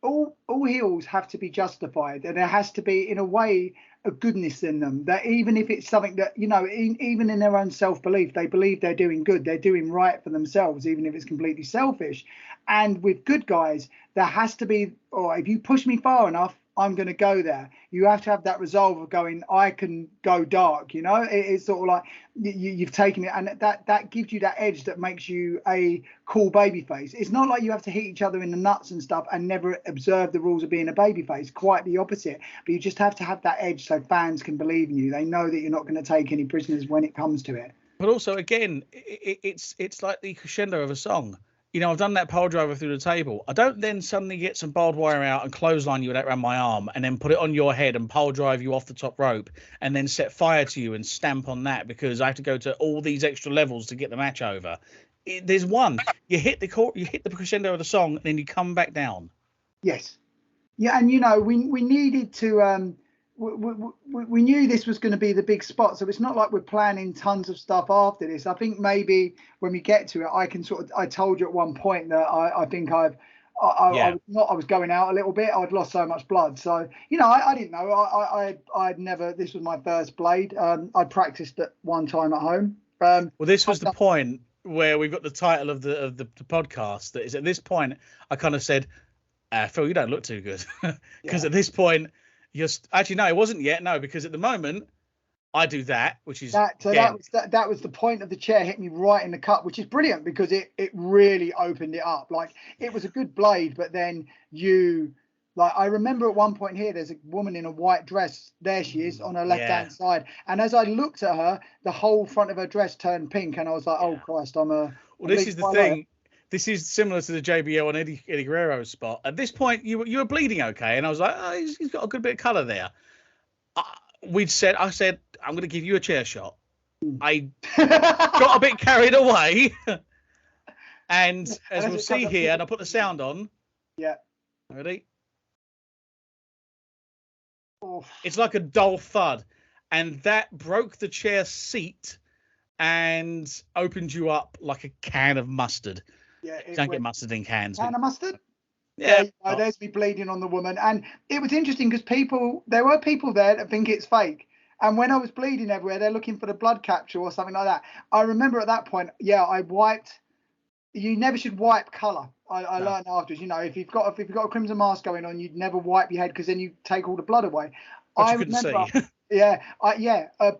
all heels have to be justified, and there has to be, in a way, a goodness in them. That even if it's something that even in their own self-belief, they believe they're doing good, they're doing right for themselves, even if it's completely selfish. And with good guys, there has to be, or if you push me far enough, I'm going to go there. You have to have that resolve of going, I can go dark, it's sort of like you've taken it, and that gives you that edge that makes you a cool baby face. It's not like you have to hit each other in the nuts and stuff and never observe the rules of being a baby face. Quite the opposite. But you just have to have that edge so fans can believe in you. They know that you're not going to take any prisoners when it comes to it. But also, again, it's like the crescendo of a song. I've done that pole driver through the table. I don't then suddenly get some barbed wire out and clothesline you with that around my arm and then put it on your head and pole drive you off the top rope and then set fire to you and stamp on that because I have to go to all these extra levels to get the match over. There's one. You hit the crescendo of the song and then you come back down. Yes. Yeah, and we needed to we knew this was going to be the big spot, so it's not like we're planning tons of stuff after this. I think maybe when we get to it, I told you at one point that I think I was going out a little bit. I'd lost so much blood, so I didn't know. I'd never. This was my first blade. I practiced at one time at home. Well, this was the point where we got the title of the podcast. That is at this point, I kind of said, Phil, you don't look too good, because at this point. Actually, no, it wasn't yet. No, because at the moment I do that, which is that was the point of the chair hit me right in the cut, which is brilliant because it really opened it up. Like, it was a good blade, but then I remember at one point here, there's a woman in a white dress. There she is on her left hand side, and as I looked at her, the whole front of her dress turned pink, and I was like, oh Christ, Well, this is the thing. This is similar to the JBL and Eddie Guerrero's spot. At this point, you were bleeding okay, and I was like, oh, he's got a good bit of colour there. I said, I'm gonna give you a chair shot. I got a bit carried away, and as we'll see here, and I'll put the sound on. Yeah. Ready? Oh. It's like a dull thud, and that broke the chair seat and opened you up like a can of mustard. Yeah, you can't get mustard in cans. Can of mustard? Yeah. There's me bleeding on the woman. And it was interesting because there were people there that think it's fake. And when I was bleeding everywhere, they're looking for the blood capture or something like that. I remember at that point, I wiped. You never should wipe colour. I learned afterwards. If you've got a crimson mask going on, you'd never wipe your head because then you take all the blood away. But you couldn't see.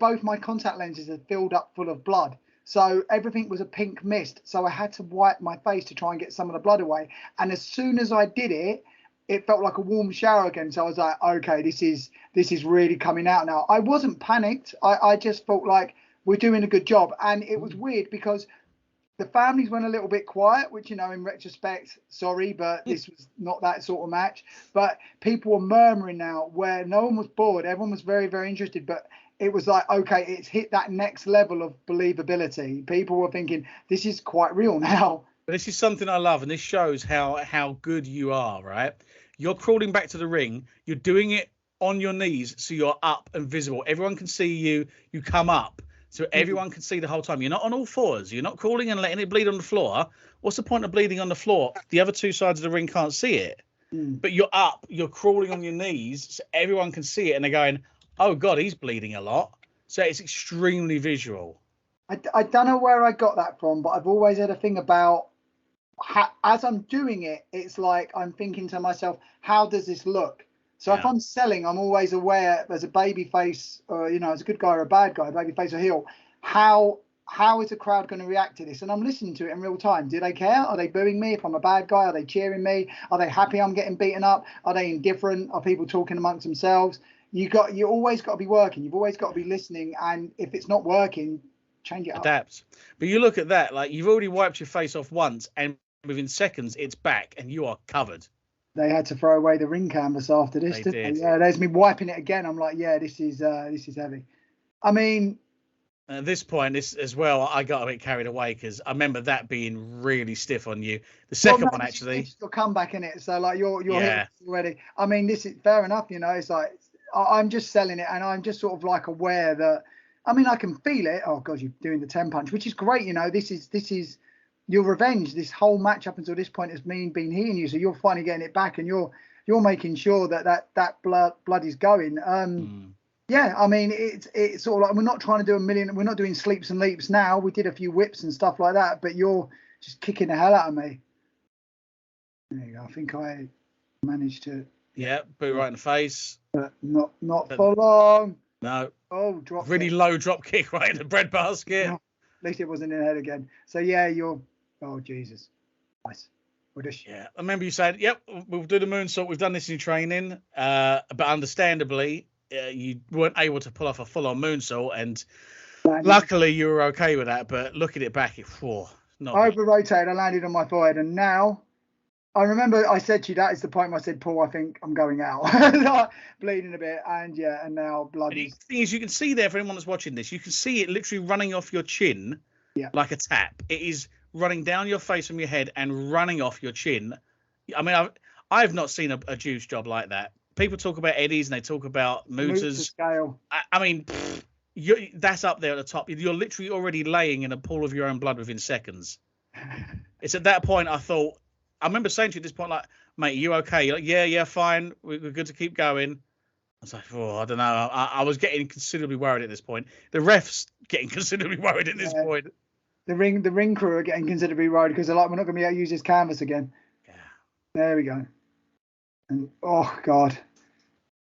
Both my contact lenses are filled up full of blood. So everything was a pink mist. So I had to wipe my face to try and get some of the blood away. And as soon as I did it, it felt like a warm shower again. So I was like, okay, this is really coming out now. I wasn't panicked. I just felt like we're doing a good job. And it was weird because the families went a little bit quiet, which, in retrospect, sorry, but this was not that sort of match. But people were murmuring now where no one was bored. Everyone was very, very interested. But it was like, okay, it's hit that next level of believability. People were thinking, this is quite real now. But this is something I love, and this shows how good you are, right? You're crawling back to the ring. You're doing it on your knees, so you're up and visible. Everyone can see you. You come up, so everyone can see the whole time. You're not on all fours. You're not crawling and letting it bleed on the floor. What's the point of bleeding on the floor? The other two sides of the ring can't see it. But you're up. You're crawling on your knees, so everyone can see it, and they're going, oh, God, he's bleeding a lot. So it's extremely visual. I don't know where I got that from, but I've always had a thing about as I'm doing it, it's like I'm thinking to myself, how does this look? So if I'm selling, I'm always aware as a baby face, or, as a good guy or a bad guy, baby face or heel, how is the crowd going to react to this? And I'm listening to it in real time. Do they care? Are they booing me if I'm a bad guy? Are they cheering me? Are they happy I'm getting beaten up? Are they indifferent? Are people talking amongst themselves? You always got to be working. You've always got to be listening. And if it's not working, change it up. Adapt. But you look at that, like you've already wiped your face off once, and within seconds it's back, and you are covered. They had to throw away the ring canvas after this, didn't they? Yeah, there's me wiping it again. I'm like, yeah, this is heavy. I mean, at this point, this as well, I got a bit carried away because I remember that being really stiff on you. The second one, actually, it's your comeback in it. So like you're hit already. I mean, this is fair enough. It's like I'm just selling it, and I'm just sort of like aware that. I mean, I can feel it. Oh God, you're doing the 10 punch, which is great. This is your revenge. This whole match up until this point has been hitting you, so you're finally getting it back, and you're making sure that blood is going. Yeah, I mean, it's sort of like we're not trying to do we're not doing sleeps and leaps now. We did a few whips and stuff like that, but you're just kicking the hell out of me. There you go. I think I managed to. Yeah, boot right in the face. But not for long. No. Oh, drop. Really low drop kick right in the breadbasket. No, at least it wasn't in the head again. So yeah, oh Jesus, nice. Yeah, I remember you said, "Yep, we'll do the moonsault. We've done this in training." But understandably, you weren't able to pull off a full-on moonsault, and luckily you were okay with that. But looking at it back, not. I over-rotated. I landed on my forehead, and now I remember I said to you that is the point where I said, Paul, I think I'm going out. Bleeding a bit, and now blood. The thing is, you can see there for anyone that's watching this, you can see it literally running off your chin like a tap. It is running down your face from your head and running off your chin. I mean, I've not seen a juice job like that. People talk about eddies and they talk about mooters. Scale. I mean, that's up there at the top. You're literally already laying in a pool of your own blood within seconds. It's at that point I remember saying to you at this point, like, mate, are you okay? You're like, yeah, fine. We're good to keep going. I was like, I don't know. I was getting considerably worried at this point. The ref's getting considerably worried at this point. The ring crew are getting considerably worried because they're like, we're not going to be able to use this canvas again. Yeah. There we go. And oh God,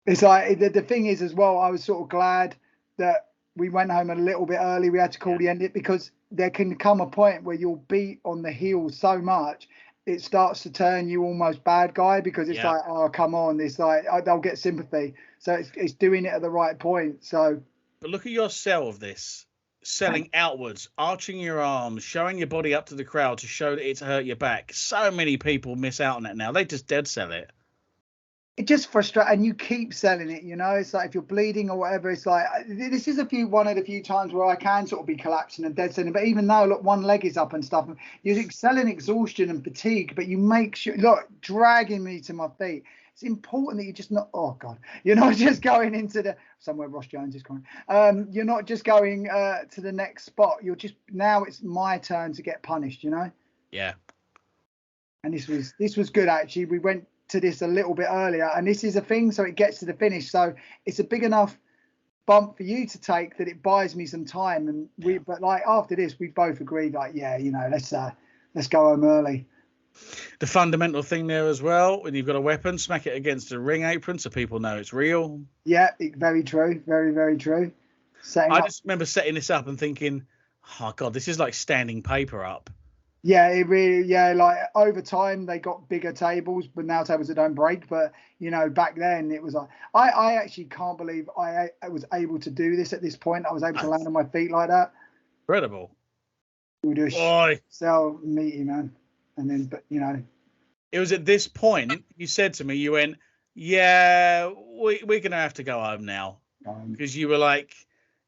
it's like the thing is as well. I was sort of glad that we went home a little bit early. We had to call the end it because there can come a point where you'll beat on the heels so much it starts to turn you almost bad guy because it's like, oh come on, it's like they'll get sympathy. So it's doing it at the right point. So, but look at your sell of this. Selling outwards, arching your arms, showing your body up to the crowd to show that it's hurt your back. So many people miss out on that now. They just dead sell it. it just frustrates, and you keep selling it, you know. It's like if you're bleeding or whatever, it's like this is one of the few times where I can sort of be collapsing and dead setting. But even though, look, one leg is up and stuff, you're selling exhaustion and fatigue, but you make sure, look, dragging me to my feet. It's important that you're just not, oh God, you're not just going into the somewhere Ross Jones is crying. You're not just going to the next spot. You're just, now it's my turn to get punished, you know. Yeah. And this was good actually. We went to this a little bit earlier, and this is a thing, so it gets to the finish, so it's a big enough bump for you to take that it buys me some time. And but like after this, we both agreed, like, yeah, you know, let's go home early. The fundamental thing there as well, when you've got a weapon, smack it against a ring apron so people know it's real. Yeah, very true, very, very true. Just remember setting this up and thinking, oh God, this is like standing paper up. Yeah, it really, yeah, like over time they got bigger tables, but now tables that don't break. But you know, back then it was like, I actually can't believe I was able to do this at this point. I was able to land on my feet like that. Incredible. So meaty, man. And then, but you know, it was at this point you said to me, you went, yeah, we're gonna have to go home now, because you were like,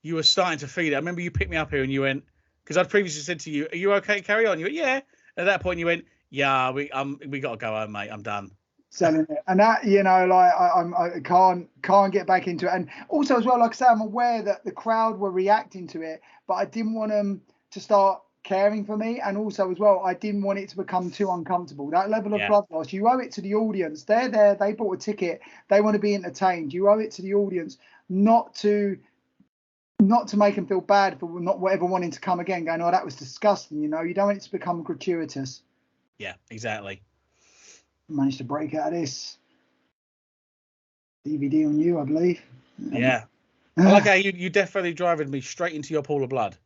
you were starting to feel it. I remember you picked me up here and you went, because I'd previously said to you, are you okay to carry on? You went, yeah. At that point you went, yeah, we got to go home, mate. I'm done. Selling it. And that, you know, like I can't get back into it. And also as well, like I say, I'm aware that the crowd were reacting to it, but I didn't want them to start caring for me. And also as well, I didn't want it to become too uncomfortable. That level of blood loss, you owe it to the audience. They're there, they bought a ticket, they want to be entertained. You owe it to the audience not to make them feel bad for not ever wanting to come again, going, oh, that was disgusting. You know, you don't want it to become gratuitous. Yeah, exactly. Managed to break out of this. DVD on you, I believe. Yeah. I like how you definitely driving me straight into your pool of blood.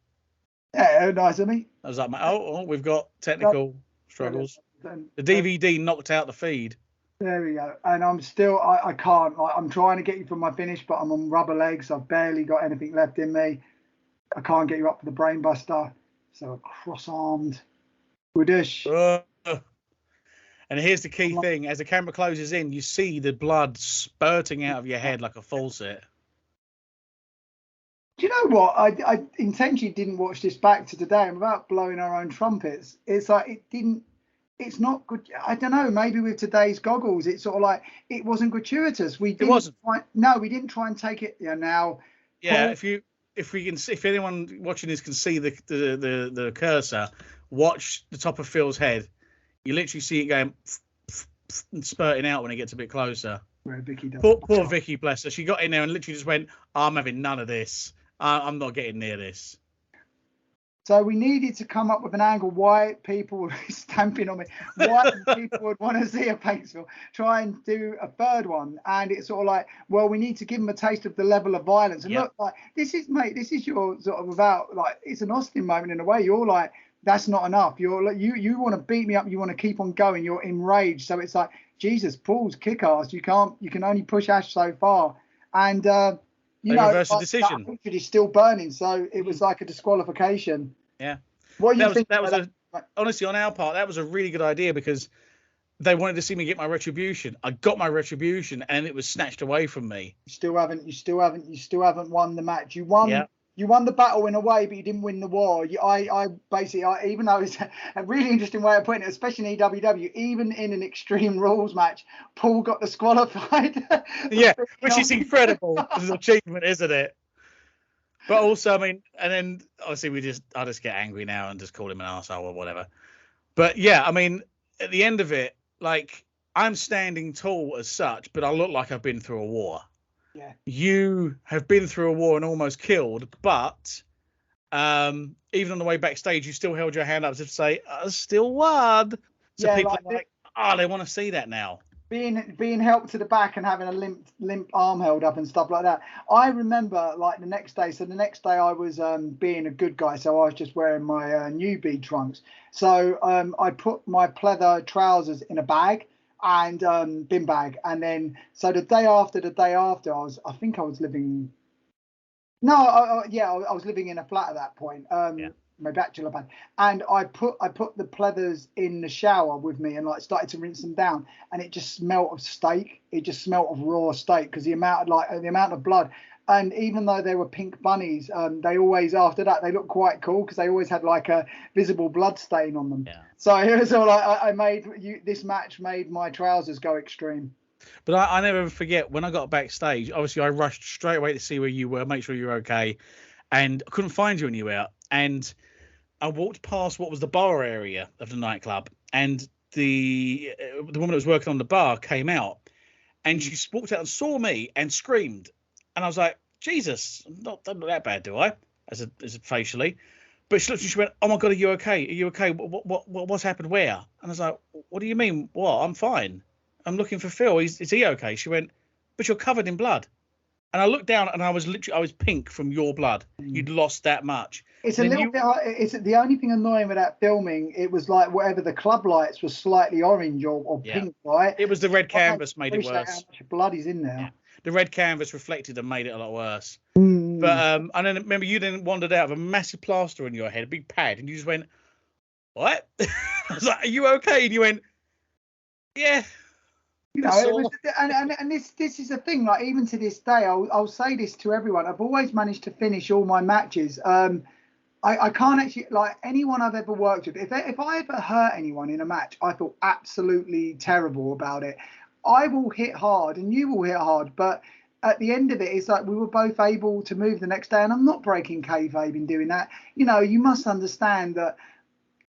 Yeah, nice of me. I was like, oh, we've got technical struggles. The DVD knocked out the feed. There we go. And I'm still, I can't, like, I'm trying to get you from my finish, but I'm on rubber legs. I've barely got anything left in me. I can't get you up for the brain buster. So cross-armed. Woodish. And here's the key thing. As the camera closes in, you see the blood spurting out of your head like a faucet. Do you know what? I intentionally didn't watch this back to today. I'm about blowing our own trumpets. It's like it's not good. I don't know. Maybe with today's goggles, it's sort of like it wasn't gratuitous. We didn't we didn't try and take it. Yeah, now. Yeah, if anyone watching this can see the cursor, watch the top of Phil's head. You literally see it going and spurting out when it gets a bit closer. Where Vicky does. Poor Vicky, bless her. She got in there and literally just went, I'm having none of this. I'm not getting near this. So we needed to come up with an angle why people were stamping on me, why people would want to see a Paintsville, try and do a third one. And it's sort of like, well, we need to give them a taste of the level of violence. And look, like, this is your sort of about, like, it's an Austin moment in a way. You're like, that's not enough. You're like, you want to beat me up. You want to keep on going. You're enraged. So it's like, Jesus, Paul's kick ass. You can only push Ash so far. And, you know, reverse the decision. That hatred is still burning. So it was like a disqualification. Yeah. What do you think? Honestly, on our part, that was a really good idea because they wanted to see me get my retribution. I got my retribution and it was snatched away from me. You still haven't won the match. You won. Yeah. You won the battle in a way, but you didn't win the war. I basically, even though it's a really interesting way of putting it, especially in EWW, even in an Extreme Rules match, Paul got disqualified. Yeah, which is incredible as an achievement, isn't it? But also, I mean, and then obviously I just get angry now and just call him an arsehole or whatever. But yeah, I mean, at the end of it, like, I'm standing tall as such, but I look like I've been through a war. Yeah. You have been through a war and almost killed, but even on the way backstage, you still held your hand up to say, I still won. So people are like, they want to see that now. Being helped to the back and having a limp arm held up and stuff like that. I remember, like, the next day. So the next day I was being a good guy. So I was just wearing my newbie trunks. So I put my pleather trousers in a bag and bin bag. And then, so the day after, I was living. No, I was living in a flat at that point. my bachelor pad, and I put the pleathers in the shower with me and like started to rinse them down, and it just smelt of steak. It just smelt of raw steak because the amount of blood. And even though they were pink bunnies, they always, after that, they looked quite cool because they always had like a visible blood stain on them. Yeah. So it was all like, this match made my trousers go extreme. But I never forget when I got backstage. Obviously, I rushed straight away to see where you were, make sure you were okay, and I couldn't find you anywhere. And I walked past what was the bar area of the nightclub, and the woman that was working on the bar came out, and she walked out and saw me and screamed, and I was like, Jesus, I'm not that bad, do I? As a facially. But she looked and she went, "Oh my God, are you okay? Are you okay? What's happened? Where?" And I was like, "What do you mean? What? I'm fine. I'm looking for Phil. Is he okay?" She went, "But you're covered in blood." And I looked down and I was pink from your blood. You'd lost that much. It's a little bit. It's the only thing annoying with that filming. It was like whatever the club lights were slightly orange or pink, right? It was the red canvas made it worse. How much blood is in there? Yeah. The red canvas reflected and made it a lot worse. But and then remember you then wandered out of a massive plaster on your head, a big pad, and you just went, "What?" I was like, "Are you okay?" And you went, "Yeah." You know, it was, and this is the thing. Like even to this day, I'll say this to everyone. I've always managed to finish all my matches. I can't actually, like anyone I've ever worked with. If I ever hurt anyone in a match, I feel absolutely terrible about it. I will hit hard, and you will hit hard, but at the end of it, it's like we were both able to move the next day, and I'm not breaking kayfabe in doing that. You know, you must understand that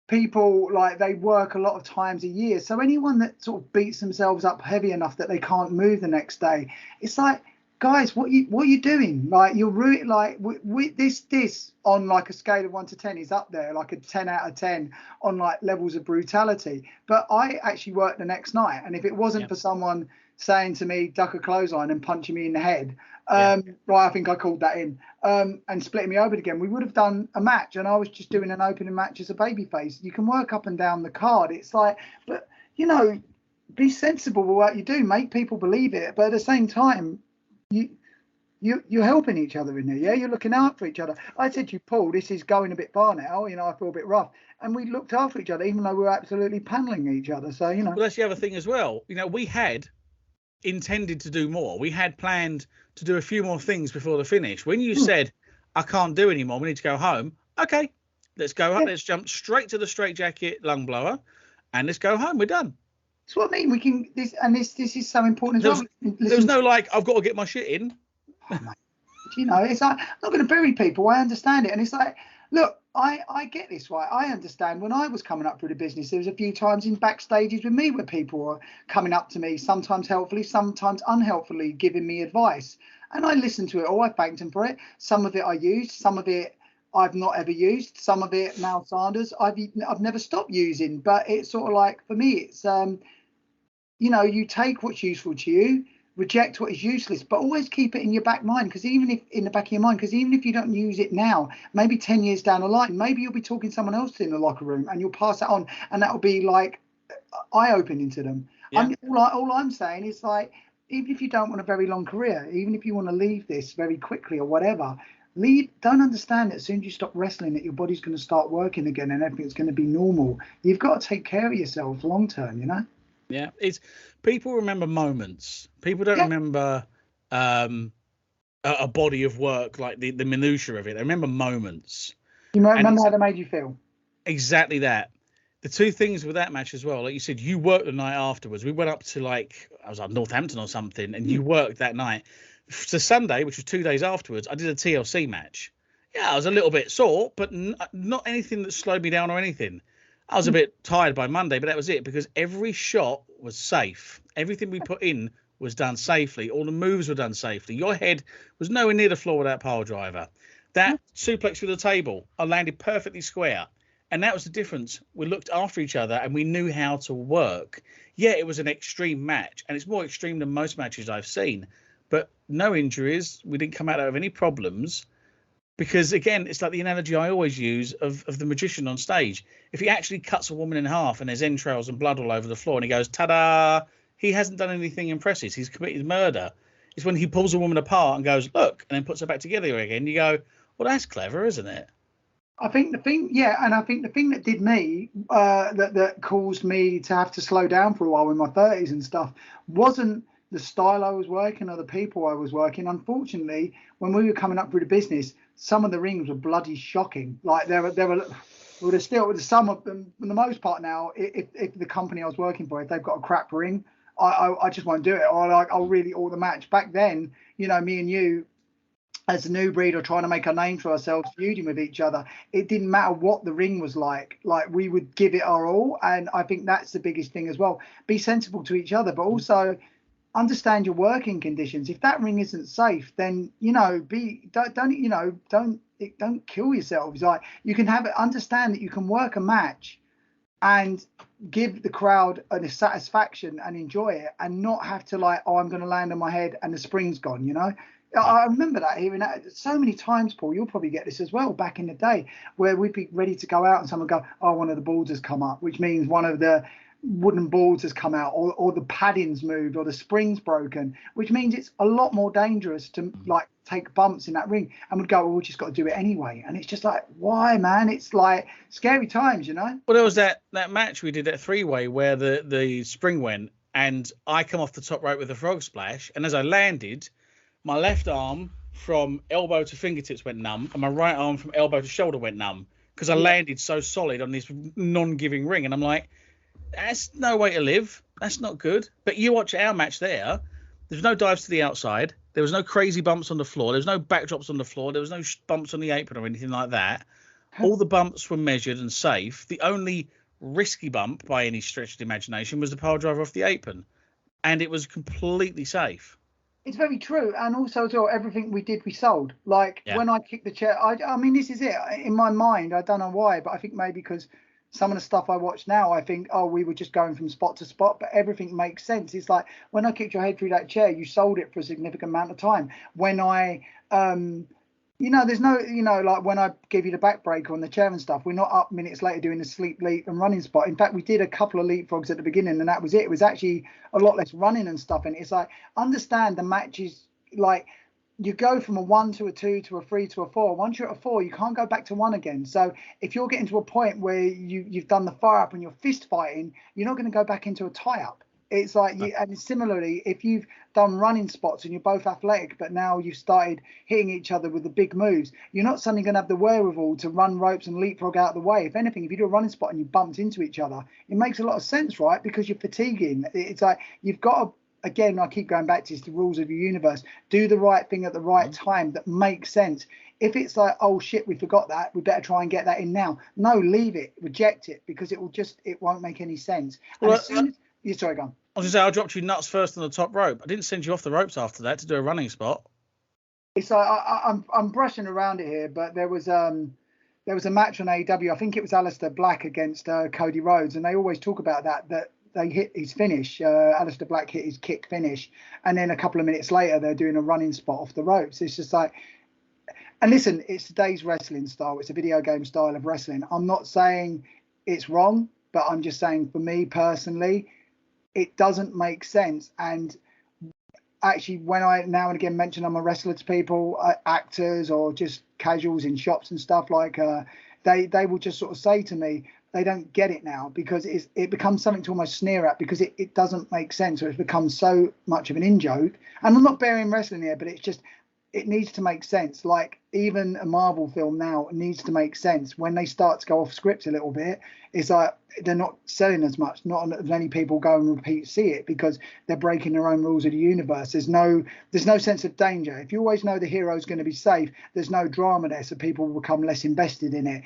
people, like, they work a lot of times a year, so anyone that sort of beats themselves up heavy enough that they can't move the next day, it's like, guys, what are you doing? Like, you're really like this on like a scale of 1 to 10 is up there, like a 10 out of 10 on like levels of brutality. But I actually worked the next night, and if it wasn't for someone saying to me, duck a clothesline and punching me in the head, right, I think I called that in, and splitting me open again, we would have done a match, and I was just doing an opening match as a babyface. You can work up and down the card. It's like, but you know, be sensible with what you do, make people believe it, but at the same time, you're helping each other in there, yeah? You're looking out for each other. I said to you, Paul, this is going a bit far now, you know, I feel a bit rough. And we looked after each other, even though we were absolutely paneling each other. So, you know. Well, that's the other thing as well. You know, we had intended to do more. We had planned to do a few more things before the finish. When you said, I can't do anymore, we need to go home. Okay, let's go home. Let's jump straight to the straitjacket lung blower and let's go home. We're done. That's what I mean. We can this is so important as well. There was no like, I've got to get my shit in. Oh, you know, it's like, I'm not going to bury people. I understand it, and it's like, look, I get this, right? I understand. When I was coming up through the business, there was a few times in backstages with me where people were coming up to me, sometimes helpfully, sometimes unhelpfully, giving me advice, and I listened to it all. I thanked them for it. Some of it I used, some of it I've not ever used, some of it Mal Sanders I've never stopped using. But it's sort of like, for me, it's you know, you take what's useful to you, reject what is useless, but always keep it in your back mind, because even if in the back of your mind, because even if you don't use it now, maybe 10 years down the line, maybe you'll be talking to someone else in the locker room and you'll pass that on, and that will be like eye-opening to them. All I'm saying is, like, even if you don't want a very long career, even if you want to leave this very quickly or whatever, don't understand that as soon as you stop wrestling, that your body's going to start working again and everything's going to be normal. You've got to take care of yourself long term, you know. Yeah, it's people remember moments. People don't remember a body of work, like the minutiae of it. They remember moments. You might remember how they made you feel. Exactly that. The two things with that match as well, like you said, you worked the night afterwards. We went up to, like, I was like Northampton or something, and you worked that night. So Sunday, which was 2 days afterwards, I did a TLC match. Yeah, I was a little bit sore, but not anything that slowed me down or anything. I was a bit tired by Monday, but that was it, because every shot was safe. Everything we put in was done safely. All the moves were done safely. Your head was nowhere near the floor with that pile driver. That suplex through the table, I landed perfectly square. And that was the difference. We looked after each other and we knew how to work. Yeah, it was an extreme match, and it's more extreme than most matches I've seen. But no injuries. We didn't come out of any problems. Because, again, it's like the analogy I always use of the magician on stage. If he actually cuts a woman in half and there's entrails and blood all over the floor and he goes, ta-da, he hasn't done anything impressive. He's committed murder. It's when he pulls a woman apart and goes, look, and then puts her back together again. You go, well, that's clever, isn't it? I think the thing, yeah, and I think the thing that did me, that caused me to have to slow down for a while in my 30s and stuff, wasn't the style I was working or the people I was working. Unfortunately, when we were coming up through the business, some of the rings were bloody shocking. Like well, there's still some of them. For the most part now, if the company I was working for, if they've got a crap ring, I just won't do it. Or like I'll really order the match. Back then, me and you, as a new breed or trying to make a name for ourselves, feuding with each other, it didn't matter what the ring was like we would give it our all. And I think that's the biggest thing as well. Be sensible to each other, but also understand your working conditions. If that ring isn't safe, then don't kill yourselves. Like, you can understand that you can work a match and give the crowd a satisfaction and enjoy it, and not have to I'm going to land on my head and the spring's gone. I remember hearing that so many times, Paul. You'll probably get this as well back in the day, where we'd be ready to go out and someone would go, "Oh, one of the boards has come up," which means one of the wooden boards has come out, or the padding's moved, or the spring's broken, which means it's a lot more dangerous to take bumps in that ring. And we'd go, "Well, we just got to do it anyway." And it's just like, why, man? It's like scary times, Well, there was that match we did, that three-way, where the spring went, and I come off the top rope with a frog splash, and as I landed, my left arm from elbow to fingertips went numb, and my right arm from elbow to shoulder went numb, because I landed so solid on this non-giving ring. And I'm like, that's no way to live. That's not good. But you watch our match there. There's no dives to the outside. There was no crazy bumps on the floor. There was no backdrops on the floor. There was no bumps on the apron or anything like that. All the bumps were measured and safe. The only risky bump, by any stretch of the imagination, was the pile driver off the apron. And it was completely safe. It's very true. And also as well, everything we did, we sold. When I kicked the chair, I mean, this is it. In my mind, I don't know why, but I think maybe because some of the stuff I watch now, I think, oh, we were just going from spot to spot, but everything makes sense. It's like, when I kicked your head through that chair, you sold it for a significant amount of time. When I, there's no, when I give you the back breaker on the chair and stuff, we're not up minutes later doing the sleep, leap and running spot. In fact, we did a couple of leapfrogs at the beginning, and that was it. It was actually a lot less running and stuff. And it's like, understand the matches, you go from a 1 to a 2 to a 3 to a 4. Once you're at a 4, you can't go back to 1 again. So if you're getting to a point where you've done the fire up and you're fist fighting, you're not going to go back into a tie up. It's like, and similarly, if you've done running spots and you're both athletic, but now you've started hitting each other with the big moves, you're not suddenly going to have the wherewithal to run ropes and leapfrog out of the way. If anything, if you do a running spot and you bumped into each other, it makes a lot of sense, right? Because you're fatiguing. It's like, you've got to, again, I keep going back to this, the rules of your universe. Do the right thing at the right time that makes sense. If it's like, oh shit, we forgot that, we better try and get that in now. No, leave it, reject it, because it won't make any sense. And as soon as, sorry, go on. I was going to say, I dropped you nuts first on the top rope. I didn't send you off the ropes after that to do a running spot. It's like, I'm brushing around it here, but there was a match on AEW. I think it was Aleister Black against Cody Rhodes, and they always talk about that they hit his finish. Aleister Black hit his kick finish, and then a couple of minutes later they're doing a running spot off the ropes. It's just like, and listen, it's today's wrestling style. It's a video game style of wrestling. I'm not saying it's wrong, but I'm just saying, for me personally, it doesn't make sense. And actually, when I now and again mention I'm a wrestler to people, actors or just casuals in shops and stuff, they will just sort of say to me, they don't get it now, because it becomes something to almost sneer at, because it doesn't make sense, or it's become so much of an in-joke. And I'm not burying wrestling here, but it's just, it needs to make sense. Like, even a Marvel film now needs to make sense. When they start to go off script a little bit, it's like they're not selling as much, not as many people go and see it, because they're breaking their own rules of the universe. There's no sense of danger. If you always know the hero's going to be safe, there's no drama there, so people will become less invested in it.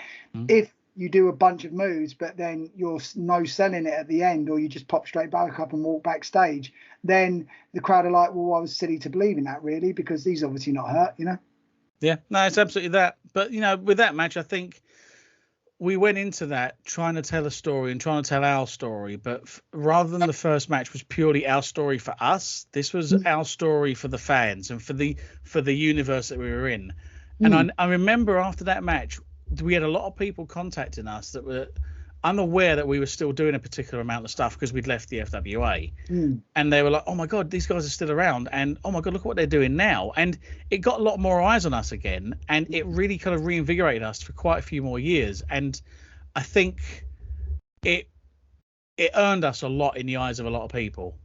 If you do a bunch of moves, but then you're no selling it at the end, or you just pop straight back up and walk backstage, then the crowd are like, well, I was silly to believe in that, really, because he's obviously not hurt, Yeah, no, it's absolutely that. But, with that match, I think we went into that trying to tell a story and trying to tell our story. But rather than the first match was purely our story for us, this was our story for the fans and for the universe that we were in. And I remember after that match, we had a lot of people contacting us that were I'm aware that we were still doing a particular amount of stuff because we'd left the FWA, Mm. and they were like, oh my God, these guys are still around, and oh my God, look what they're doing now. And it got a lot more eyes on us again, and it really kind of reinvigorated us for quite a few more years. And I think it earned us a lot in the eyes of a lot of people.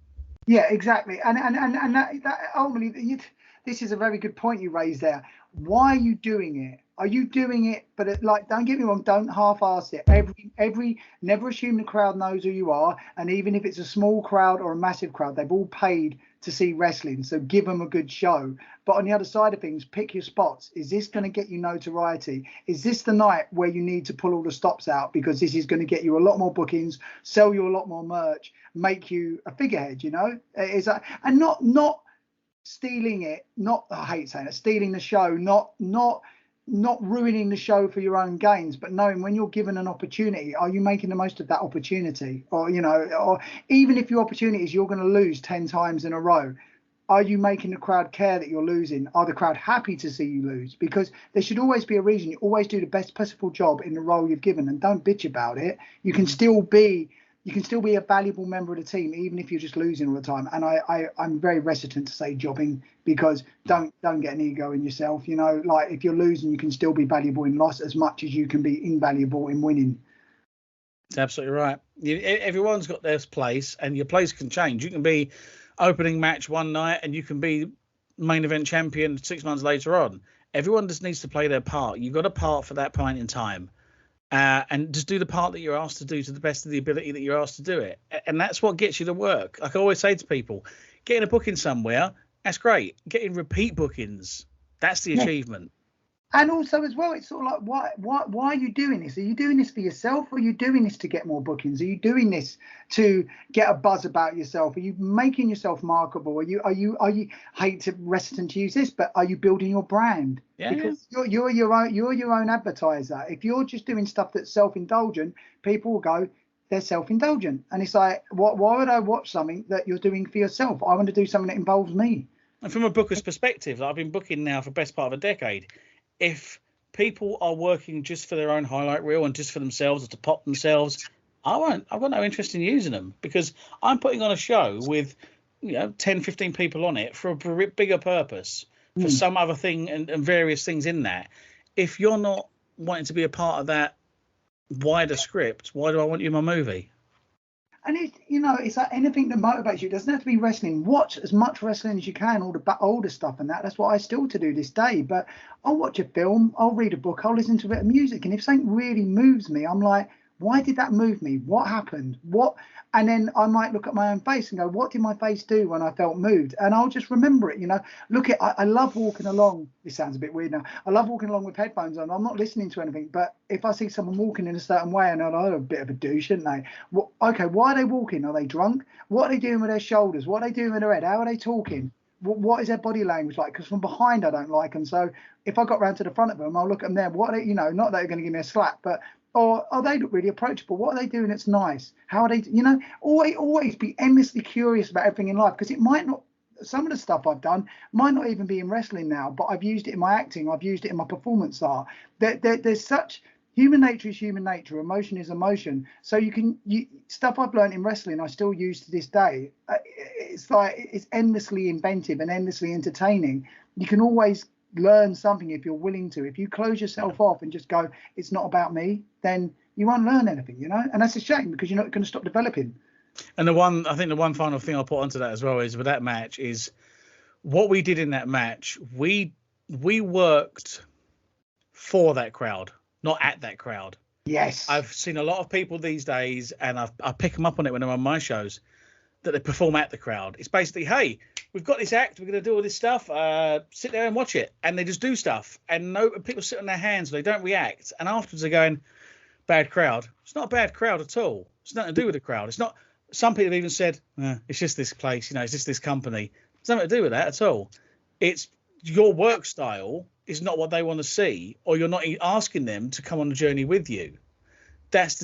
Yeah, exactly. And that ultimately, this is a very good point you raised there. Why are you doing it? Are you doing it? But like, don't get me wrong, don't half-ass it. Never assume the crowd knows who you are. And even if it's a small crowd or a massive crowd, they've all paid to see wrestling. So give them a good show. But on the other side of things, pick your spots. Is this going to get you notoriety? Is this the night where you need to pull all the stops out because this is going to get you a lot more bookings, sell you a lot more merch, make you a figurehead? You know, and not stealing it. Not, I hate saying it, stealing the show. Not ruining the show for your own gains, but knowing when you're given an opportunity, are you making the most of that opportunity? Or, you know, or even if your opportunity is you're going to lose 10 times in a row, are you making the crowd care that you're losing? Are the crowd happy to see you lose? Because there should always be a reason. You always do the best possible job in the role you've given, and don't bitch about it. You can still be a valuable member of the team, even if you're just losing all the time. And I'm very reticent to say jobbing, because don't get an ego in yourself. You know, like, if you're losing, you can still be valuable in loss as much as you can be invaluable in winning. That's absolutely right. Everyone's got their place, and your place can change. You can be opening match one night, and you can be main event champion 6 months later on. Everyone just needs to play their part. You've got a part for that point in time. And just do the part that you're asked to do to the best of the ability that you're asked to do it. And that's what gets you to work. Like I always say to people, getting a booking somewhere, that's great. Getting repeat bookings, that's the achievement. And also as well, it's sort of like, why are you doing this? Are you doing this for yourself, or are you doing this to get more bookings? Are you doing this to get a buzz about yourself? Are you making yourself marketable? Are you hate to reticent to use this, but are you building your brand? Yeah, because you're your own advertiser. If you're just doing stuff that's self-indulgent, people will go, they're self-indulgent. And it's like, why would I watch something that you're doing for yourself? I want to do something that involves me. And from a booker's perspective, I've been booking now for the best part of a decade. If people are working just for their own highlight reel and just for themselves or to pop themselves, I've got no interest in using them, because I'm putting on a show with 10, 15 people on it for a bigger purpose, for some other thing and various things in that. If you're not wanting to be a part of that wider script, why do I want you in my movie? And it's like anything that motivates you. It doesn't have to be wrestling. Watch as much wrestling as you can, all the older stuff and that. That's what I still to do this day. But I'll watch a film, I'll read a book, I'll listen to a bit of music. And if something really moves me, I'm like, why did that move me? What happened? And then I might look at my own face and go, what did my face do when I felt moved? And I'll just remember it, I love walking along. This sounds a bit weird now. I love walking along with headphones on. I'm not listening to anything. But if I see someone walking in a certain way, and I'm a bit of a douche, aren't they? Well, okay, why are they walking? Are they drunk? What are they doing with their shoulders? What are they doing with their head? How are they talking? What is their body language like? Because from behind, I don't like them. So if I got round to the front of them, I'll look at them there. What are they, not that they're going to give me a slap, but or they look really approachable. What are they doing that's nice? How are they, always be endlessly curious about everything in life, because it might not, some of the stuff I've done might not even be in wrestling now, but I've used it in my acting, I've used it in my performance art. There's such, human nature is human nature, emotion is emotion. So stuff I've learned in wrestling, I still use to this day. It's like, it's endlessly inventive and endlessly entertaining. You can always learn something if you're willing to. If you close yourself off and just go, it's not about me, then you won't learn anything, and that's a shame, because you're not going to stop developing. And I think the one final thing I'll put onto that as well is, with that match, is what we did in that match. We worked for that crowd, not at that crowd. Yes. I've seen a lot of people these days, and I pick them up on it when they're on my shows, that they perform at the crowd. It's basically, hey, we've got this act, we're going to do all this stuff, sit there and watch it. And they just do stuff, and people sit on their hands, they don't react, and afterwards they're going, bad crowd. It's not a bad crowd at all. It's nothing to do with the crowd. It's not. Some people have even said, it's just this place, it's just this company. It's nothing to do with that at all. It's your work style is not what they want to see, or you're not asking them to come on the journey with you. That's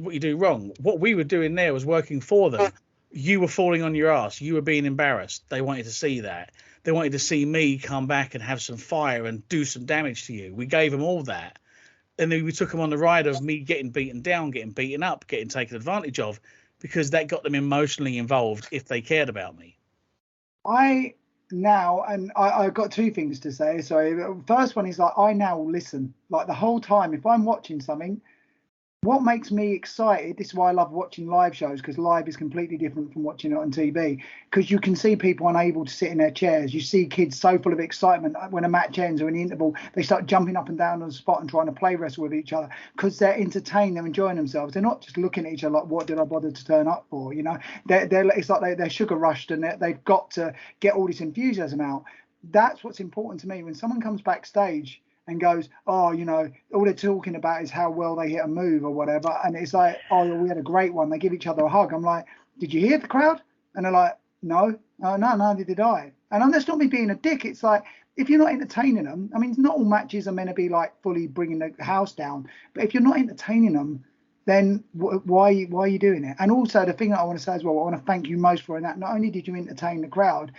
what you do wrong. What we were doing there was working for them. You were falling on your ass. You were being embarrassed. They wanted to see that. They wanted to see me come back and have some fire and do some damage to you. We gave them all that. and then we took them on the ride of me getting beaten down, getting beaten up, getting taken advantage of, because that got them emotionally involved if they cared about me. I got two things to say. Sorry. First one is like, I now listen, like the whole time. If I'm watching something, what makes me excited, this is why I love watching live shows, because live is completely different from watching it on TV, because you can see people unable to sit in their chairs. You see kids so full of excitement when a match ends or an interval, they start jumping up and down on the spot and trying to play wrestle with each other because they're entertained, they're enjoying themselves. They're not just looking at each other like, what did I bother to turn up for? You know, it's like they're sugar rushed and they've got to get all this enthusiasm out. That's what's important to me. When someone comes backstage and goes, oh, you know, all they're talking about is how well they hit a move or whatever. And it's like, oh, we had a great one. They give each other a hug. I'm like, did you hear the crowd? And they're like, no, neither did I. And that's not me being a dick. It's like, if you're not entertaining them, I mean, not all matches are meant to be like fully bringing the house down. But if you're not entertaining them, then why are you doing it? And also the thing that I want to say as well, I want to thank you most for in that. Not only did you entertain the crowd,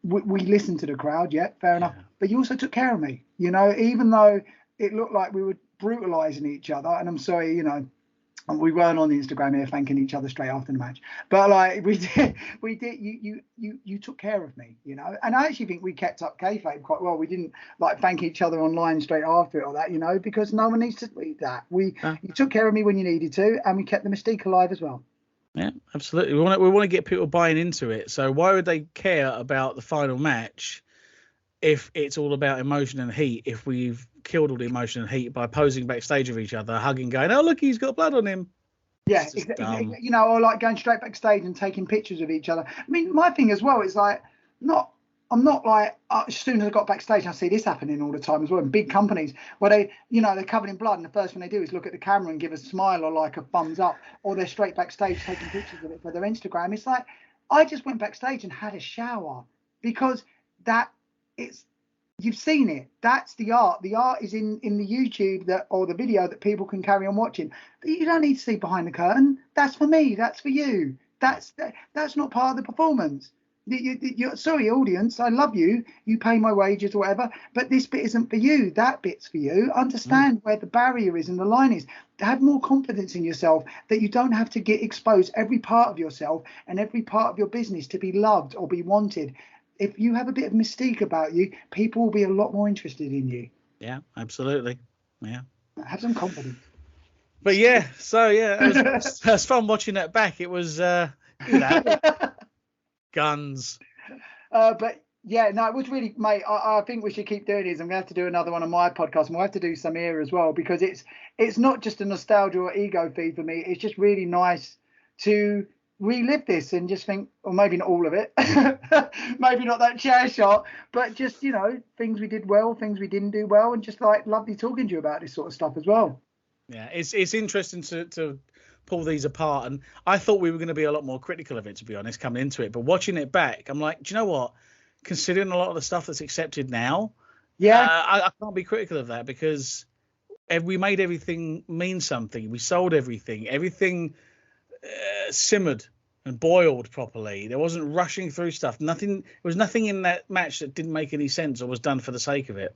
we listened to the crowd, yeah, fair enough. But you also took care of me, you know, even though it looked like we were brutalizing each other. And I'm sorry, you know, we weren't on the Instagram here thanking each other straight after the match, but like we did. You took care of me, you know. And I actually think we kept up kayfabe quite well. We didn't like thank each other online straight after it or that, you know, because no one needs to read that. You took care of me when you needed to, and we kept the mystique alive as well. Yeah, absolutely. We want to get people buying into it. So why would they care about the final match if it's all about emotion and heat? If we've killed all the emotion and heat by posing backstage of each other, hugging, going, "Oh look, he's got blood on him." Yeah, you know, or like going straight backstage and taking pictures of each other. I mean, my thing as well is like, I'm not like, as soon as I got backstage, I see this happening all the time as well in big companies where they, you know, they're covered in blood and the first thing they do is look at the camera and give a smile or like a thumbs up, or they're straight backstage taking pictures of it for their Instagram. It's like, I just went backstage and had a shower because you've seen it. That's the art. The art is in the YouTube or the video that people can carry on watching. But you don't need to see behind the curtain. That's for me. That's for you. That's not part of the performance. You're sorry, audience. I love you. You pay my wages or whatever. But this bit isn't for you. That bit's for you. Understand where the barrier is and the line is. Have more confidence in yourself that you don't have to expose every part of yourself and every part of your business to be loved or be wanted. If you have a bit of mystique about you, people will be a lot more interested in you. Yeah, absolutely. Yeah. Have some confidence. But yeah, so yeah, it was fun watching that back. It was, you know, guns. But yeah, no, it was really, mate. I think we should keep doing these. I'm gonna have to do another one on my podcast, and we'll have to do some here as well because it's not just a nostalgia or ego feed for me. It's just really nice to relive this and just think, or maybe not all of it, maybe not that chair shot, but just, you know, things we did well, things we didn't do well, and just like lovely talking to you about this sort of stuff as well. Yeah, it's interesting to pull these apart, and I thought we were going to be a lot more critical of it, to be honest, coming into it, but watching it back, I'm like, do you know what? Considering a lot of the stuff that's accepted now, I can't be critical of that because we made everything mean something. We sold everything simmered and boiled properly. There wasn't rushing through stuff. There was nothing in that match that didn't make any sense or was done for the sake of it.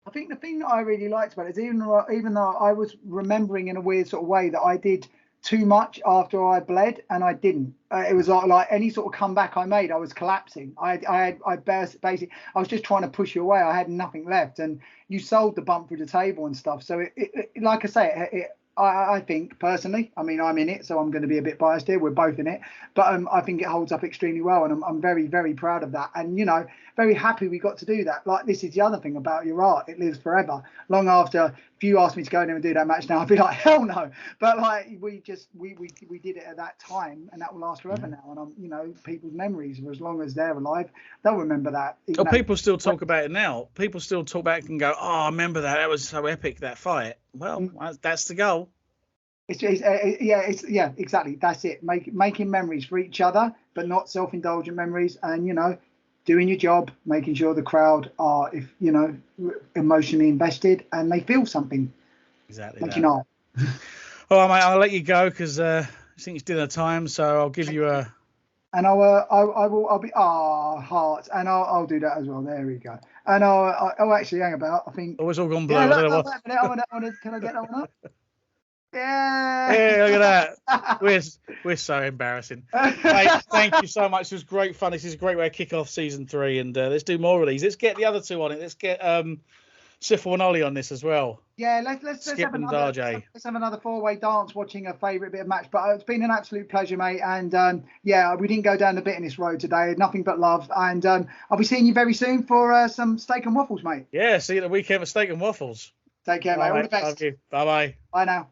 I think the thing that I really liked about it is even though I was remembering in a weird sort of way that I did too much after I bled, and I didn't. It was like any sort of comeback I made, I was collapsing. I basically, I was just trying to push you away. I had nothing left, and you sold the bump through the table and stuff. So it like I say, I think personally, I mean, I'm in it, so I'm going to be a bit biased here. We're both in it, but I think it holds up extremely well, and I'm very, very proud of that. And, you know, very happy we got to do that. Like, this is the other thing about your art. It lives forever. Long after, if you asked me to go in there and do that match now, I'd be like, hell no. But like, we did it at that time, and that will last forever now. And you know, people's memories, for as long as they're alive, they'll remember that. Oh, people still talk about it now. People still talk back and go, oh, I remember that. That was so epic, that fight. Well, that's the goal. Yeah, exactly. That's it. Making memories for each other, but not self-indulgent memories. And, you know, doing your job, making sure the crowd are, if you know, emotionally invested and they feel something. Exactly. Like, you know. All right, mate, I'll let you go because I think it's dinner time. So I'll give you a And I'll be heart, and I'll do that as well. There we go. And I'll actually hang about. I think. Oh, it's all gone blue. Yeah, I look, don't know wait what. a minute, can I get that one up? Yeah. Hey, look at that. We're so embarrassing. Mate, thank you so much. It was great fun. This is a great way to kick off season 3, and let's do more of these. Let's get the other 2 on it. Let's get Syphil and Ollie on this as well. Yeah, let's have another 4-way dance watching a favourite bit of match. But it's been an absolute pleasure, mate. And yeah, we didn't go down the bitterness road today. Nothing but love. And I'll be seeing you very soon for some steak and waffles, mate. Yeah, see you at the weekend for steak and waffles. Take care, mate. All the best. Love you. Bye-bye. Bye now.